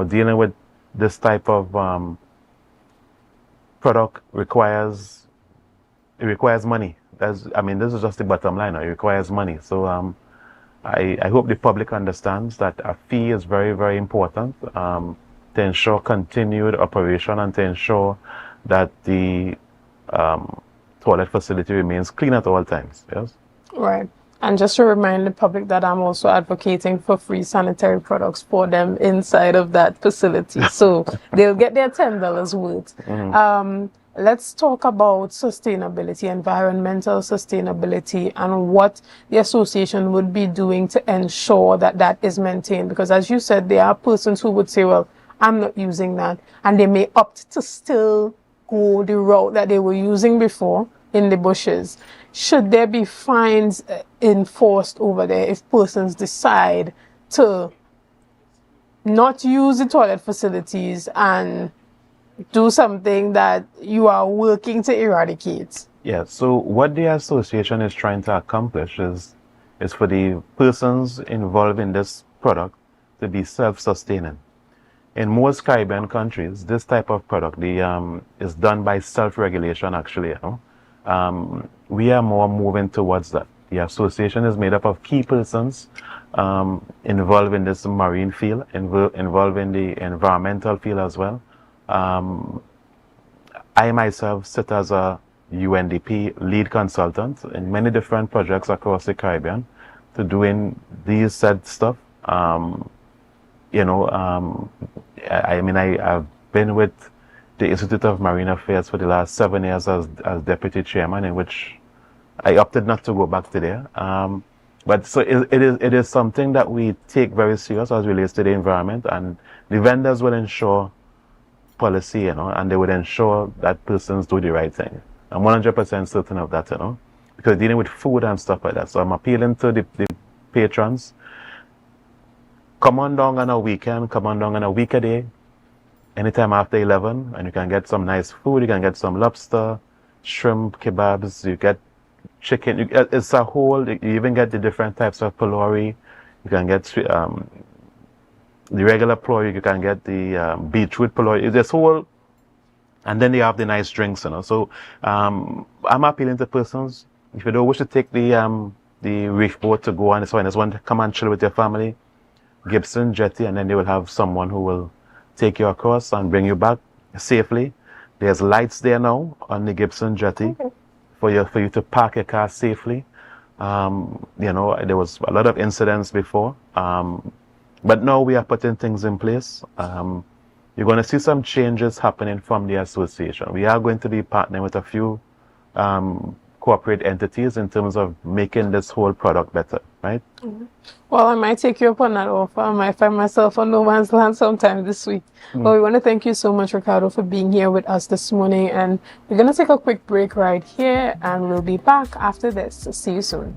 [SPEAKER 10] dealing with this type of product requires money. This is just the bottom line. It requires money. So I hope the public understands that a fee is very, very important to ensure continued operation and to ensure that the toilet facility remains clean at all times. Yes.
[SPEAKER 14] Right. And just to remind the public that I'm also advocating for free sanitary products for them inside of that facility. So they'll get their $10 worth. Mm-hmm. Let's talk about sustainability, environmental sustainability, and what the association would be doing to ensure that that is maintained. Because as you said, there are persons who would say, well, I'm not using that. And they may opt to still go the route that they were using before in the bushes. Should there be fines enforced over there if persons decide to not use the toilet facilities and do something that you are working to eradicate?
[SPEAKER 10] Yeah, so what the association is trying to accomplish is for the persons involved in this product to be self-sustaining. In most Caribbean countries, this type of product is done by self-regulation, actually. We are more moving towards that. The association is made up of key persons involved in this marine field, involved in the environmental field as well. I myself sit as a UNDP lead consultant in many different projects across the Caribbean to doing these said stuff. I've been with the Institute of Marine Affairs for the last 7 years as deputy chairman, in which I opted not to go back to there. But so it is something that we take very serious as relates to the environment, and the vendors will ensure policy, and they would ensure that persons do the right thing. I'm 100% certain of that, because dealing with food and stuff like that. So I'm appealing to the patrons. Come on down on a weekend, come on down on a weekday, anytime after 11, and you can get some nice food. You can get some lobster, shrimp, kebabs, you get chicken. It's a whole, you even get the different types of pilori. You can get the regular pilori, you can get the beetroot pilori. It's this whole, and then you have the nice drinks, So I'm appealing to persons, if you don't wish to take the reef boat to go on, so I just want to come and chill with your family, Gibson Jetty, and then they will have someone who will take you across and bring you back safely. There's lights there now on the Gibson Jetty for you to park your car safely. There was a lot of incidents before, but now we are putting things in place. You're going to see some changes happening from the association. We are going to be partnering with a few corporate entities in terms of making this whole product better, right?
[SPEAKER 14] Mm-hmm. Well, I might take you up on that offer. I might find myself on no man's land sometime this week. But we want to thank you so much, Ricardo, for being here with us this morning. And we're going to take a quick break right here, and we'll be back after this. See you soon.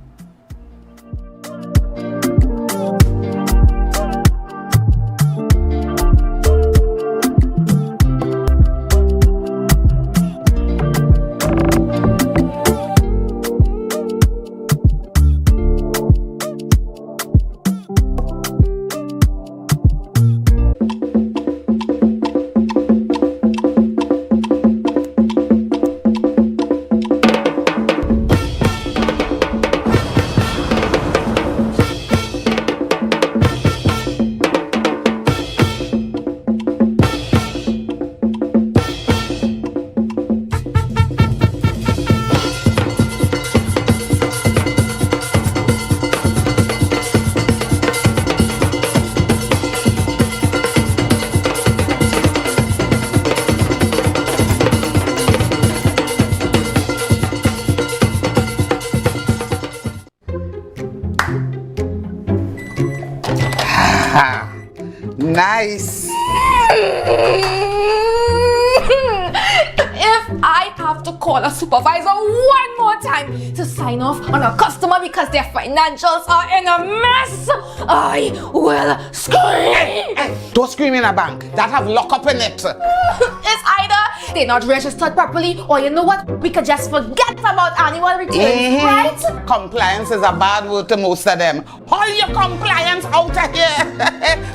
[SPEAKER 2] Ha! Nice!
[SPEAKER 3] If I have to call a supervisor one more time to sign off on a customer because their financials are in a mess, I will scream!
[SPEAKER 2] Don't scream in a bank. That have lockup in it.
[SPEAKER 3] It's either they're not registered properly, or you know what? We could just forget about annual returns, right?
[SPEAKER 2] Compliance is a bad word to most of them. Haul your compliance out of here.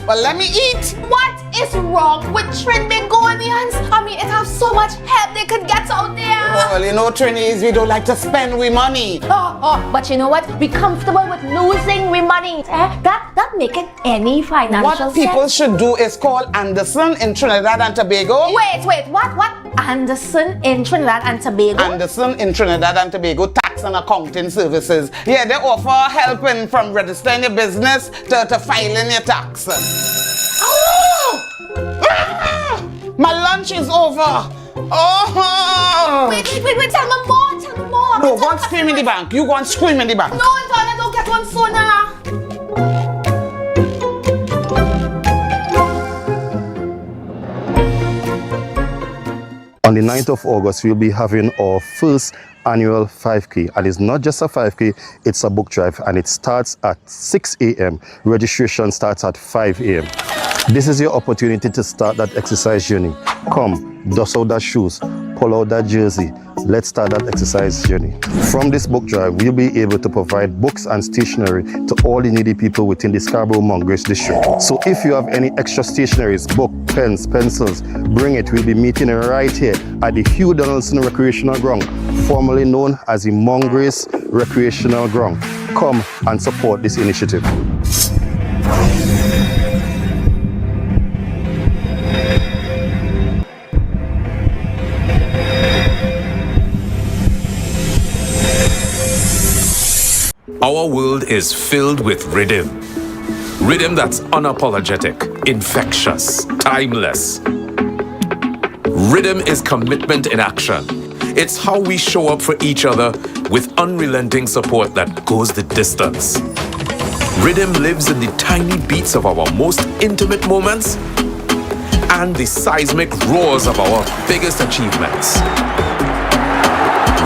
[SPEAKER 2] But let me eat.
[SPEAKER 3] What is wrong with Trinbagonians? I mean, it has so much help they could get out there.
[SPEAKER 2] Well, you know, Trinis, we don't like to spend we money.
[SPEAKER 3] But you know what? Be comfortable with losing we money. That make it any financial
[SPEAKER 2] What people should do is call Anderson in Trinidad and Tobago.
[SPEAKER 3] Wait, what? Anderson in Trinidad and Tobago?
[SPEAKER 2] Anderson in Trinidad and Tobago Tax and Accounting Services. Yeah, they offer helping from registering your business to filing your tax. My lunch is over. Oh!
[SPEAKER 3] Wait, tell me more.
[SPEAKER 2] No, go and scream in the bank. You go and scream in the bank.
[SPEAKER 3] No, Donna, don't get one sooner.
[SPEAKER 5] On the 9th of August, we'll be having our first annual 5K. And it's not just a 5K, it's a book drive. And it starts at 6 a.m. Registration starts at 5 a.m. This is your opportunity to start that exercise journey. Come, dust out that shoes, pull out that jersey. Let's start that exercise journey. From this book drive, we'll be able to provide books and stationery to all the needy people within the Scarborough-Mongrace district. So if you have any extra stationaries, book, pens, pencils, bring it. We'll be meeting right here at the Hugh Donaldson Recreational Ground, formerly known as the Mongrace Recreational Ground. Come and support this initiative.
[SPEAKER 15] Our world is filled with rhythm. Rhythm that's unapologetic, infectious, timeless. Rhythm is commitment in action. It's how we show up for each other with unrelenting support that goes the distance. Rhythm lives in the tiny beats of our most intimate moments and the seismic roars of our biggest achievements.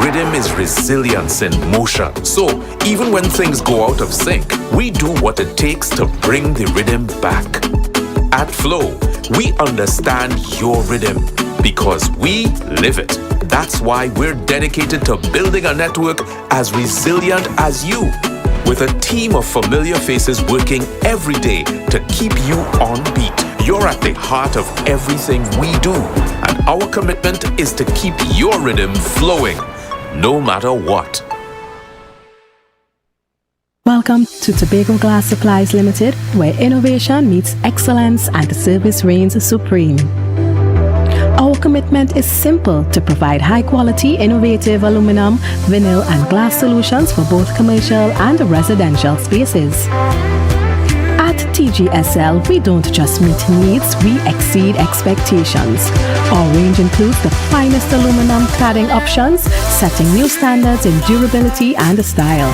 [SPEAKER 15] Rhythm is resilience in motion. So, even when things go out of sync, we do what it takes to bring the rhythm back. At Flow, we understand your rhythm because we live it. That's why we're dedicated to building a network as resilient as you, with a team of familiar faces working every day to keep you on beat. You're at the heart of everything we do, and our commitment is to keep your rhythm flowing, no matter what.
[SPEAKER 26] Welcome to Tobago Glass Supplies Limited, where innovation meets excellence and service reigns supreme. Our commitment is simple: to provide high-quality, innovative aluminum, vinyl, and glass solutions for both commercial and residential spaces. At TGSL, we don't just meet needs, we exceed expectations. Our range includes the finest aluminum cladding options, setting new standards in durability and style.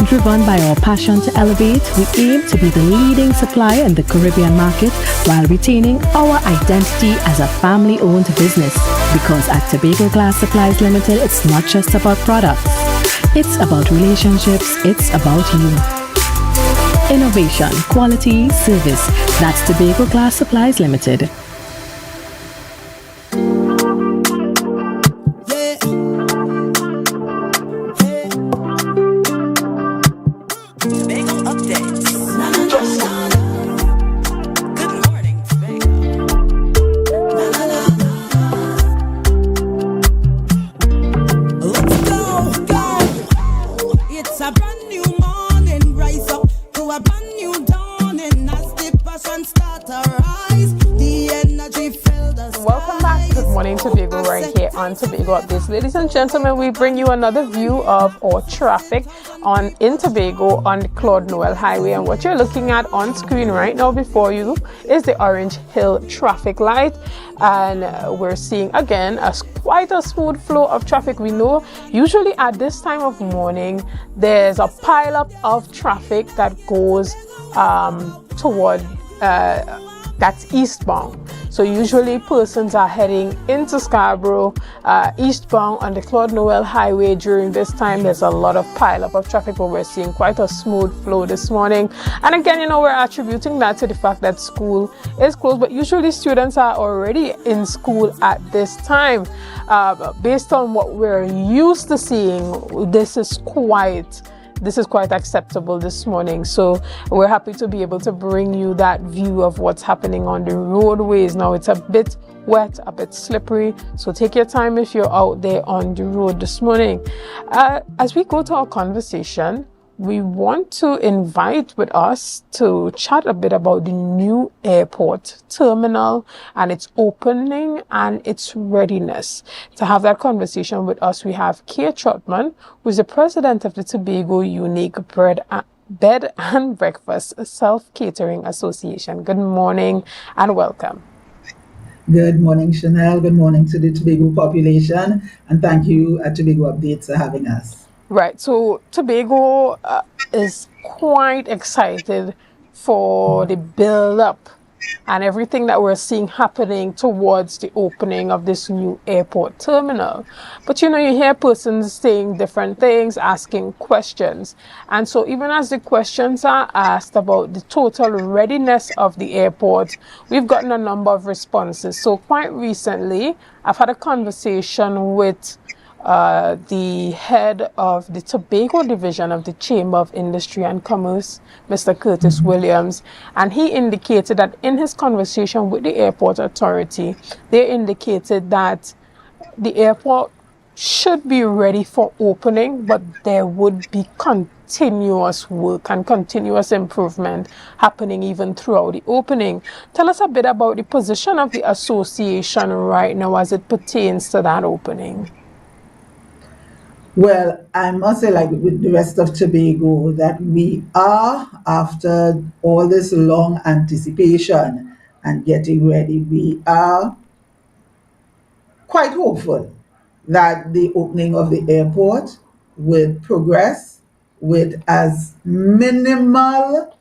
[SPEAKER 26] Driven by our passion to elevate, we aim to be the leading supplier in the Caribbean market while retaining our identity as a family-owned business. Because at Tobago Glass Supplies Limited, it's not just about products. It's about relationships, it's about you. Innovation, quality, service. That's Tobago Glass Supplies Limited.
[SPEAKER 14] Tobago Updates. Ladies and gentlemen, we bring you another view of our traffic in Tobago on the Claude Noel Highway, and what you're looking at on screen right now before you is the Orange Hill traffic light, and we're seeing again quite a smooth flow of traffic. We know usually at this time of morning there's a pile up of traffic that goes toward that's eastbound. So usually persons are heading into Scarborough eastbound on the Claude Noel Highway. During this time, there's a lot of pile-up of traffic, but we're seeing quite a smooth flow this morning. And again, we're attributing that to the fact that school is closed, but usually students are already in school at this time. Based on what we're used to seeing, this is quite acceptable this morning. So we're happy to be able to bring you that view of what's happening on the roadways. Now it's a bit wet, a bit slippery, so take your time if you're out there on the road this morning. As we go to our conversation, we want to invite with us to chat a bit about the new airport terminal and its opening and its readiness. To have that conversation with us, we have Kay Trotman, who is the president of the Tobago Unique Bed and Breakfast Self-Catering Association. Good morning and welcome.
[SPEAKER 16] Good morning, Chanel. Good morning to the Tobago population. And thank you at Tobago Updates for having us.
[SPEAKER 14] Right, so Tobago is quite excited for the build-up and everything that we're seeing happening towards the opening of this new airport terminal. But you hear persons saying different things, asking questions. And so even as the questions are asked about the total readiness of the airport, we've gotten a number of responses. So quite recently, I've had a conversation with the head of the Tobago division of the Chamber of Industry and Commerce, Mr. Curtis Williams, and he indicated that in his conversation with the airport authority, they indicated that the airport should be ready for opening, but there would be continuous work and continuous improvement happening even throughout the opening. Tell us a bit about the position of the association right now as it pertains to that opening.
[SPEAKER 16] Well, I must say, like with the rest of Tobago, that we are, after all this long anticipation and getting ready, we are quite hopeful that the opening of the airport would progress with as minimal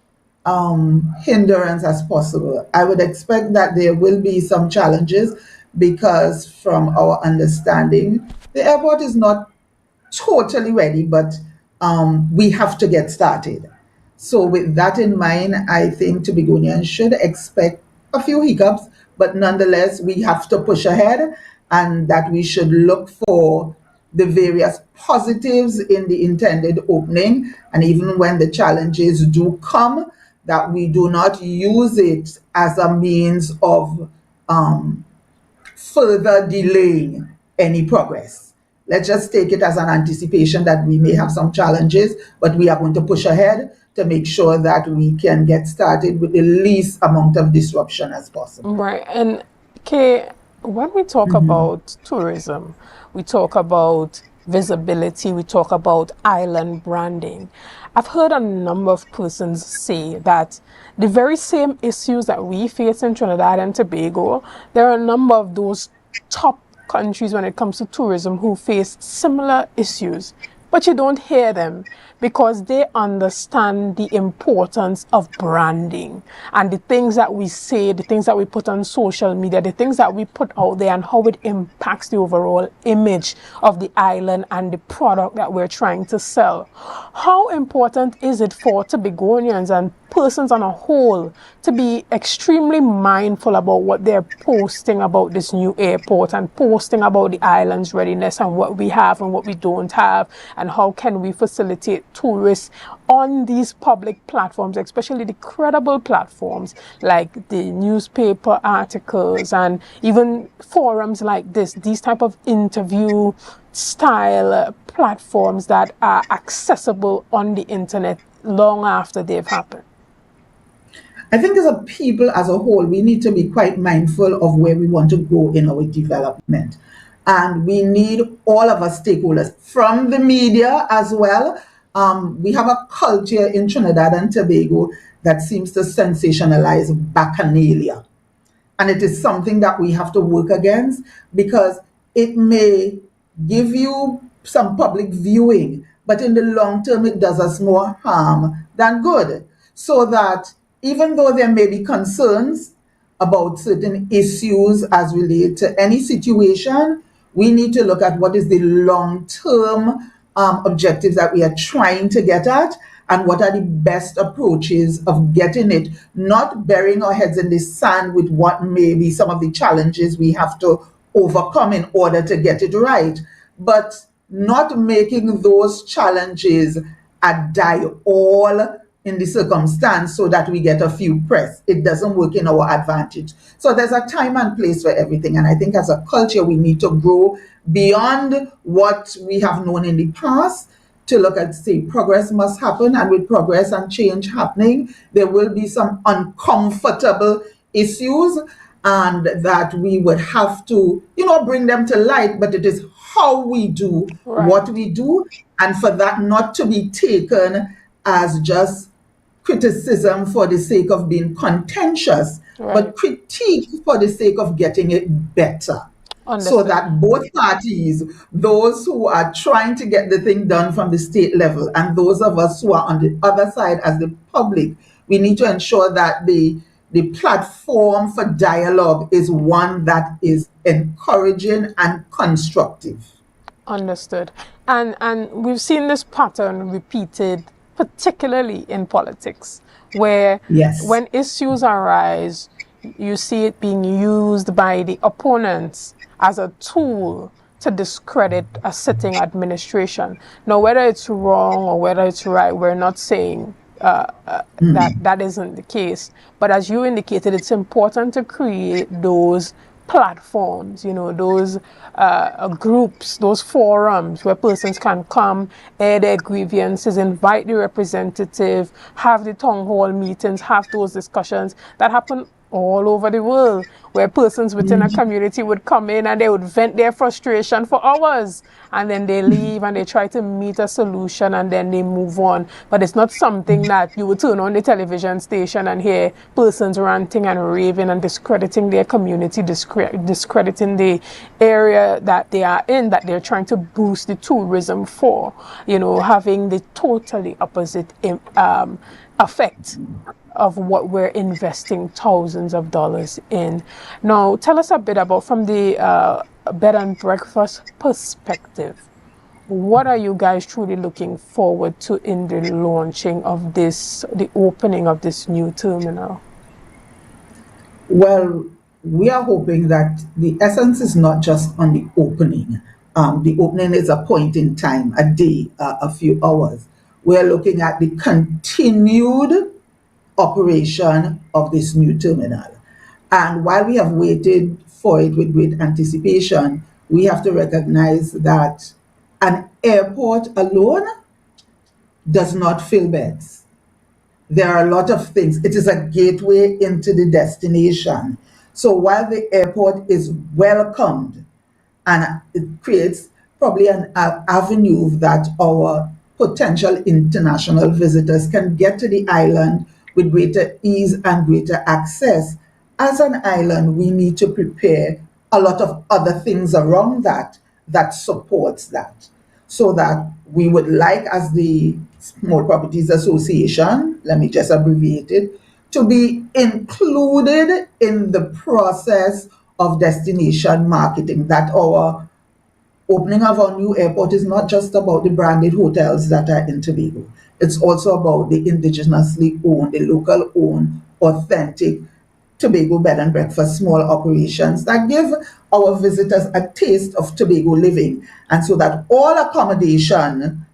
[SPEAKER 16] hindrance as possible. I would expect that there will be some challenges because from our understanding, the airport is not totally ready, but we have to get started. So with that in mind, I think Tobagonians should expect a few hiccups, but nonetheless, we have to push ahead and that we should look for the various positives in the intended opening. And even when the challenges do come, that we do not use it as a means of further delaying any progress. Let's just take it as an anticipation that we may have some challenges, but we are going to push ahead to make sure that we can get started with the least amount of disruption as possible.
[SPEAKER 14] Right. And Kay, when we talk about tourism, we talk about visibility, we talk about island branding. I've heard a number of persons say that the very same issues that we face in Trinidad and Tobago, there are a number of those top countries when it comes to tourism who face similar issues, but you don't hear them because they understand the importance of branding and the things that we say, the things that we put on social media, the things that we put out there and how it impacts the overall image of the island and the product that we're trying to sell. How important is it for Tobagonians and persons on a whole to be extremely mindful about what they're posting about this new airport and posting about the island's readiness and what we have and what we don't have, and how can we facilitate tourists on these public platforms, especially the credible platforms like the newspaper articles and even forums like this, these type of interview style platforms that are accessible on the internet long after they've happened?
[SPEAKER 16] I think as a people as a whole, we need to be quite mindful of where we want to go in our development. And we need all of us stakeholders, from the media as well. We have a culture in Trinidad and Tobago that seems to sensationalize bacchanalia. And it is something that we have to work against because it may give you some public viewing, but in the long term, it does us more harm than good. so that even though there may be concerns about certain issues as relate to any situation, we need to look at what is the long-term objectives that we are trying to get at, and what are the best approaches of getting it, not burying our heads in the sand with what may be some of the challenges we have to overcome in order to get it right, but not making those challenges a die-all in the circumstance so that we get a few press. It doesn't work in our advantage. So there's a time and place for everything. And I think as a culture, we need to grow beyond what we have known in the past to look at, say, progress must happen. And with progress and change happening, there will be some uncomfortable issues, and that we would have to, bring them to light. But it is how we do what we do, and for that not to be taken as just criticism for the sake of being contentious, but critique for the sake of getting it better. So that both parties, those who are trying to get the thing done from the state level and those of us who are on the other side as the public, we need to ensure that the platform for dialogue is one that is encouraging and constructive.
[SPEAKER 14] Understood. And we've seen this pattern repeated, particularly in politics, where when issues arise, you see it being used by the opponents as a tool to discredit a sitting administration. Now, whether it's wrong or whether it's right, we're not saying that isn't the case. But as you indicated, it's important to create those platforms, those groups, those forums where persons can come, air their grievances, invite the representative, have the town hall meetings, have those discussions that happen all over the world, where persons within a community would come in and they would vent their frustration for hours, and then they leave and they try to meet a solution and then they move on. But it's not something that you would turn on the television station and hear persons ranting and raving and discrediting their community, discrediting the area that they are in, that they're trying to boost the tourism for, having the totally opposite effect of what we're investing thousands of dollars in. Now, tell us a bit about, from the bed and breakfast perspective, what are you guys truly looking forward to in the launching of the opening of this new terminal?
[SPEAKER 16] Well, we are hoping that the essence is not just on the opening. The opening is a point in time, a day, a few hours. We're looking at the continued operation of this new terminal. And while we have waited for it with great anticipation, we have to recognize that an airport alone does not fill beds. There are a lot of things. It is a gateway into the destination. So while the airport is welcomed and it creates probably an avenue that our potential international visitors can get to the island with greater ease and greater access, as an island, we need to prepare a lot of other things around that supports that. So that we would like, as the Small Properties Association, let me just abbreviate it, to be included in the process of destination marketing, that our opening of our new airport is not just about the branded hotels that are in Tobago. It's also about the indigenously owned, the local owned, authentic Tobago bed and breakfast small operations that give our visitors a taste of Tobago living, and so that all accommodation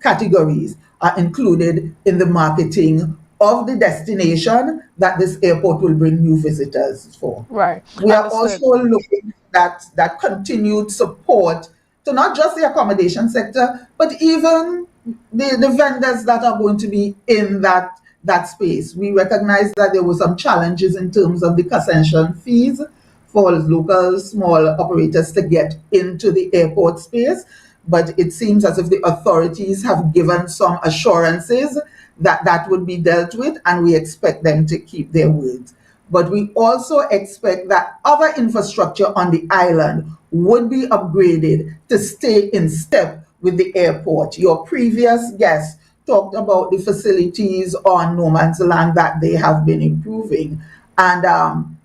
[SPEAKER 16] categories are included in the marketing of the destination that this airport will bring new visitors for.
[SPEAKER 14] Right.
[SPEAKER 16] We are also looking at that continued support to not just the accommodation sector, but even the vendors that are going to be in that space. We recognize that there were some challenges in terms of the concession fees for local small operators to get into the airport space, but it seems as if the authorities have given some assurances that that would be dealt with, and we expect them to keep their words. But we also expect that other infrastructure on the island would be upgraded to stay in step with the airport. Your previous guest talked about the facilities on no man's land that they have been improving. And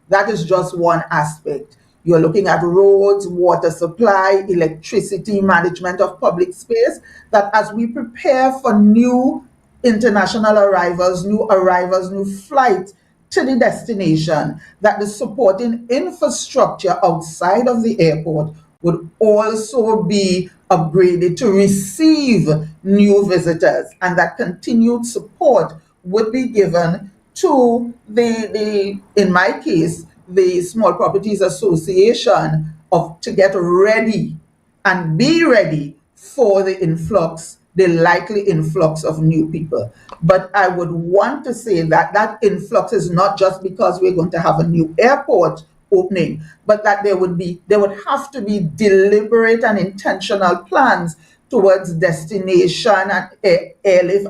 [SPEAKER 16] that is just one aspect. You're looking at roads, water supply, electricity, management of public space, that as we prepare for new international arrivals, new flights to the destination, that the supporting infrastructure outside of the airport would also be upgraded to receive new visitors, and that continued support would be given to the in my case, the Small Properties Association to get ready and be ready for the influx, the likely influx of new people. But I would want to say that that influx is not just because we're going to have a new airport opening, but that there would have to be deliberate and intentional plans towards destination and airlift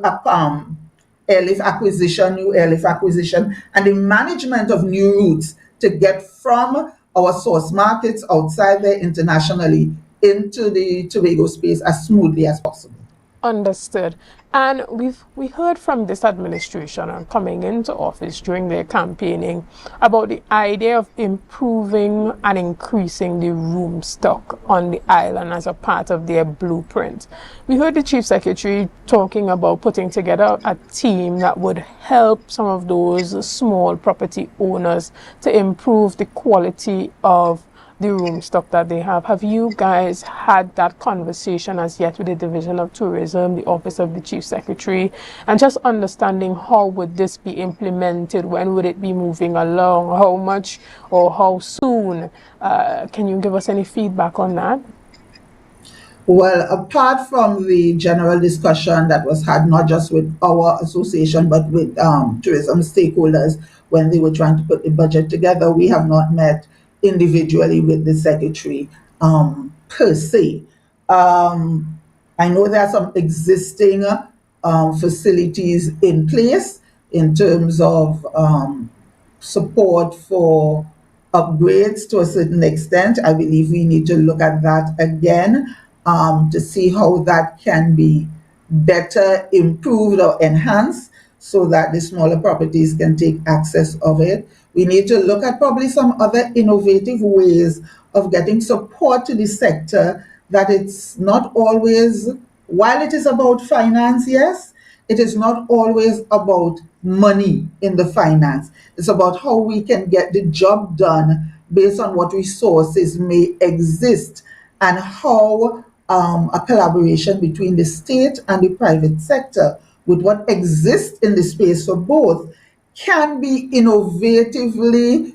[SPEAKER 16] acquisition, new airlift acquisition, and the management of new routes to get from our source markets outside there internationally into the Tobago space as smoothly as possible.
[SPEAKER 14] Understood. And we heard from this administration and coming into office during their campaigning about the idea of improving and increasing the room stock on the island as a part of their blueprint. We heard the Chief Secretary talking about putting together a team that would help some of those small property owners to improve the quality of the room stock that they have. Have you guys had that conversation as yet with the Division of Tourism, the Office of the Chief Secretary, and just understanding how would this be implemented? When would it be moving along? How much or how soon? Can you give us any feedback on that?
[SPEAKER 16] Well, apart from the general discussion that was had not just with our association but with tourism stakeholders when they were trying to put the budget together, we have not met individually with the secretary per se. I know there are some existing facilities in place in terms of support for upgrades to a certain extent. I believe we need to look at that again to see how that can be better improved or enhanced so that the smaller properties can take access of it. We need to look at probably some other innovative ways of getting support to the sector, that it's not always, while it is about finance, yes, it is not always about money in the finance. It's about how we can get the job done based on what resources may exist and how a collaboration between the state and the private sector with what exists in the space for both can be innovatively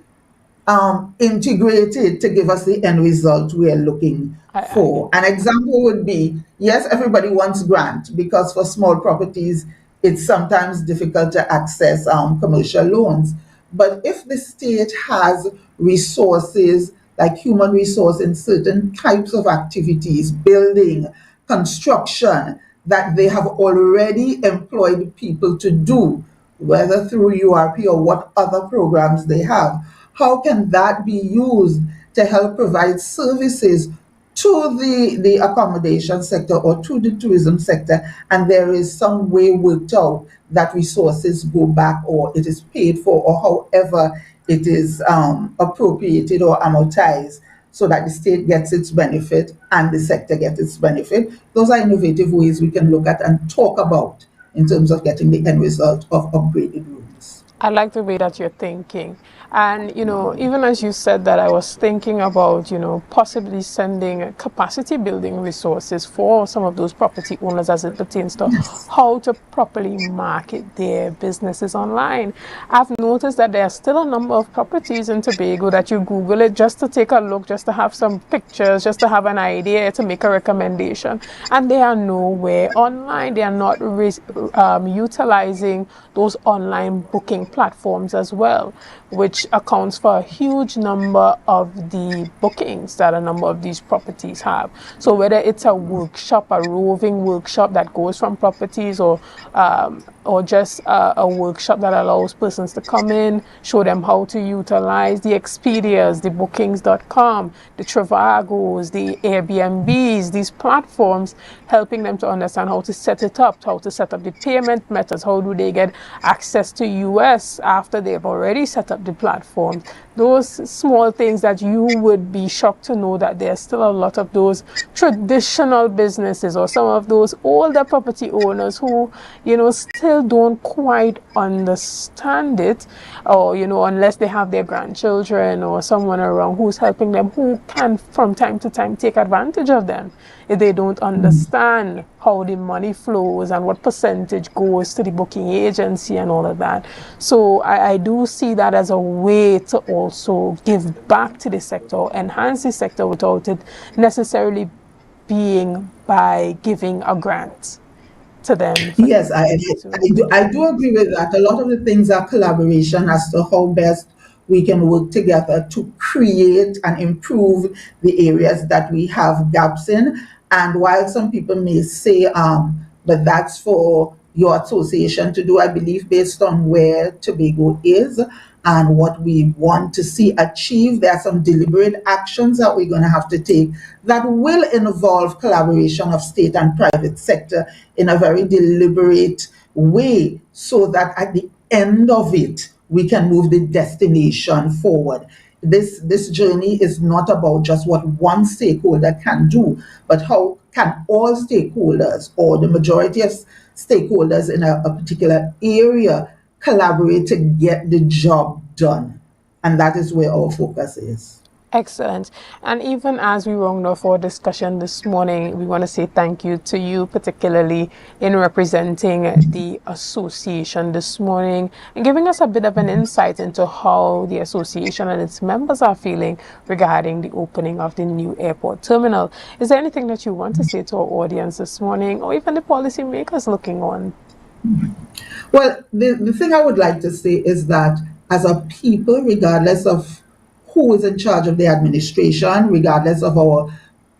[SPEAKER 16] integrated to give us the end result we are looking for. An example would be, yes, everybody wants grant because for small properties, it's sometimes difficult to access commercial loans. But if the state has resources like human resource in certain types of activities, building, construction, that they have already employed people to do, whether through URP or what other programs they have, how can that be used to help provide services to the accommodation sector or to the tourism sector, and there is some way worked out that resources go back or it is paid for or however it is appropriated or amortized so that the state gets its benefit and the sector gets its benefit. Those are innovative ways we can look at and talk about in terms of getting the end result of upgraded rooms.
[SPEAKER 14] I like the way that you're thinking. And, you know, even as you said that, I was thinking about, you know, possibly sending capacity building resources for some of those property owners as it pertains to how to properly market their businesses online. I've noticed that there are still a number of properties in Tobago that you Google it just to take a look, just to have some pictures, just to have an idea, to make a recommendation. And they are nowhere online. They are not utilizing those online booking platforms as well, which accounts for a huge number of the bookings that a number of these properties have. So whether it's a workshop, a roving workshop that goes from properties, or just a workshop that allows persons to come in, show them how to utilize the Expedias, the Bookings.com, the Tobagos, the Airbnbs, these platforms, helping them to understand how to set it up, how to set up the payment methods, how do they get access to US after they've already set up the platform. Those small things that you would be shocked to know that there's still a lot of those traditional businesses or some of those older property owners who, still don't quite understand it, or, unless they have their grandchildren or someone around who's helping them, who can from time to time take advantage of them. If they don't understand how the money flows and what percentage goes to the booking agency and all of that. So I do see that as a way to also give back to the sector, enhance the sector without it necessarily being by giving a grant to them.
[SPEAKER 16] Yes, I do agree with that. A lot of the things are collaboration as to how best we can work together to create and improve the areas that we have gaps in. And while some people may say, but that's for your association to do, I believe based on where Tobago is and what we want to see achieved, there are some deliberate actions that we're going to have to take that will involve collaboration of state and private sector in a very deliberate way, so that at the end of it, we can move the destination forward. This journey is not about just what one stakeholder can do, but how can all stakeholders, or the majority of stakeholders in a particular area, collaborate to get the job done. And that is where our focus is.
[SPEAKER 14] Excellent. And even as we round off our discussion this morning, we want to say thank you to you, particularly in representing the association this morning and giving us a bit of an insight into how the association and its members are feeling regarding the opening of the new airport terminal. Is there anything that you want to say to our audience this morning, or even the policymakers looking on?
[SPEAKER 16] Well, the thing I would like to say is that as a people, regardless of who is in charge of the administration, regardless of our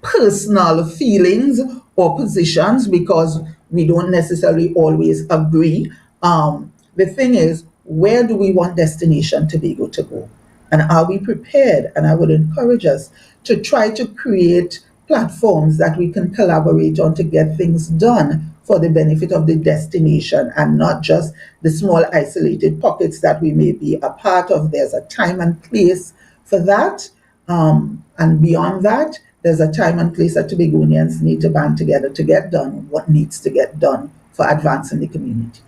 [SPEAKER 16] personal feelings or positions, because we don't necessarily always agree. The thing is, where do we want Destination Tobago to go? And are we prepared? And I would encourage us to try to create platforms that we can collaborate on to get things done for the benefit of the destination, and not just the small isolated pockets that we may be a part of. There's a time and place for that, and beyond that, there's a time and place that Tobagonians need to band together to get done what needs to get done for advancing the community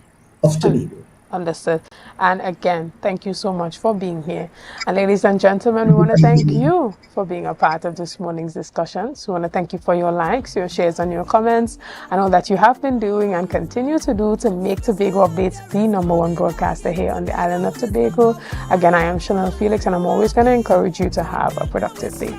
[SPEAKER 16] of Tobago.
[SPEAKER 14] Understood. And again, thank you so much for being here. And ladies and gentlemen, we want to thank you for being a part of this morning's discussions. We want to thank you for your likes, your shares, and your comments, and all that you have been doing and continue to do to make Tobago Updates the #1 broadcaster here on the island of Tobago. Again, I am Chanel Felix, and I'm always going to encourage you to have a productive day.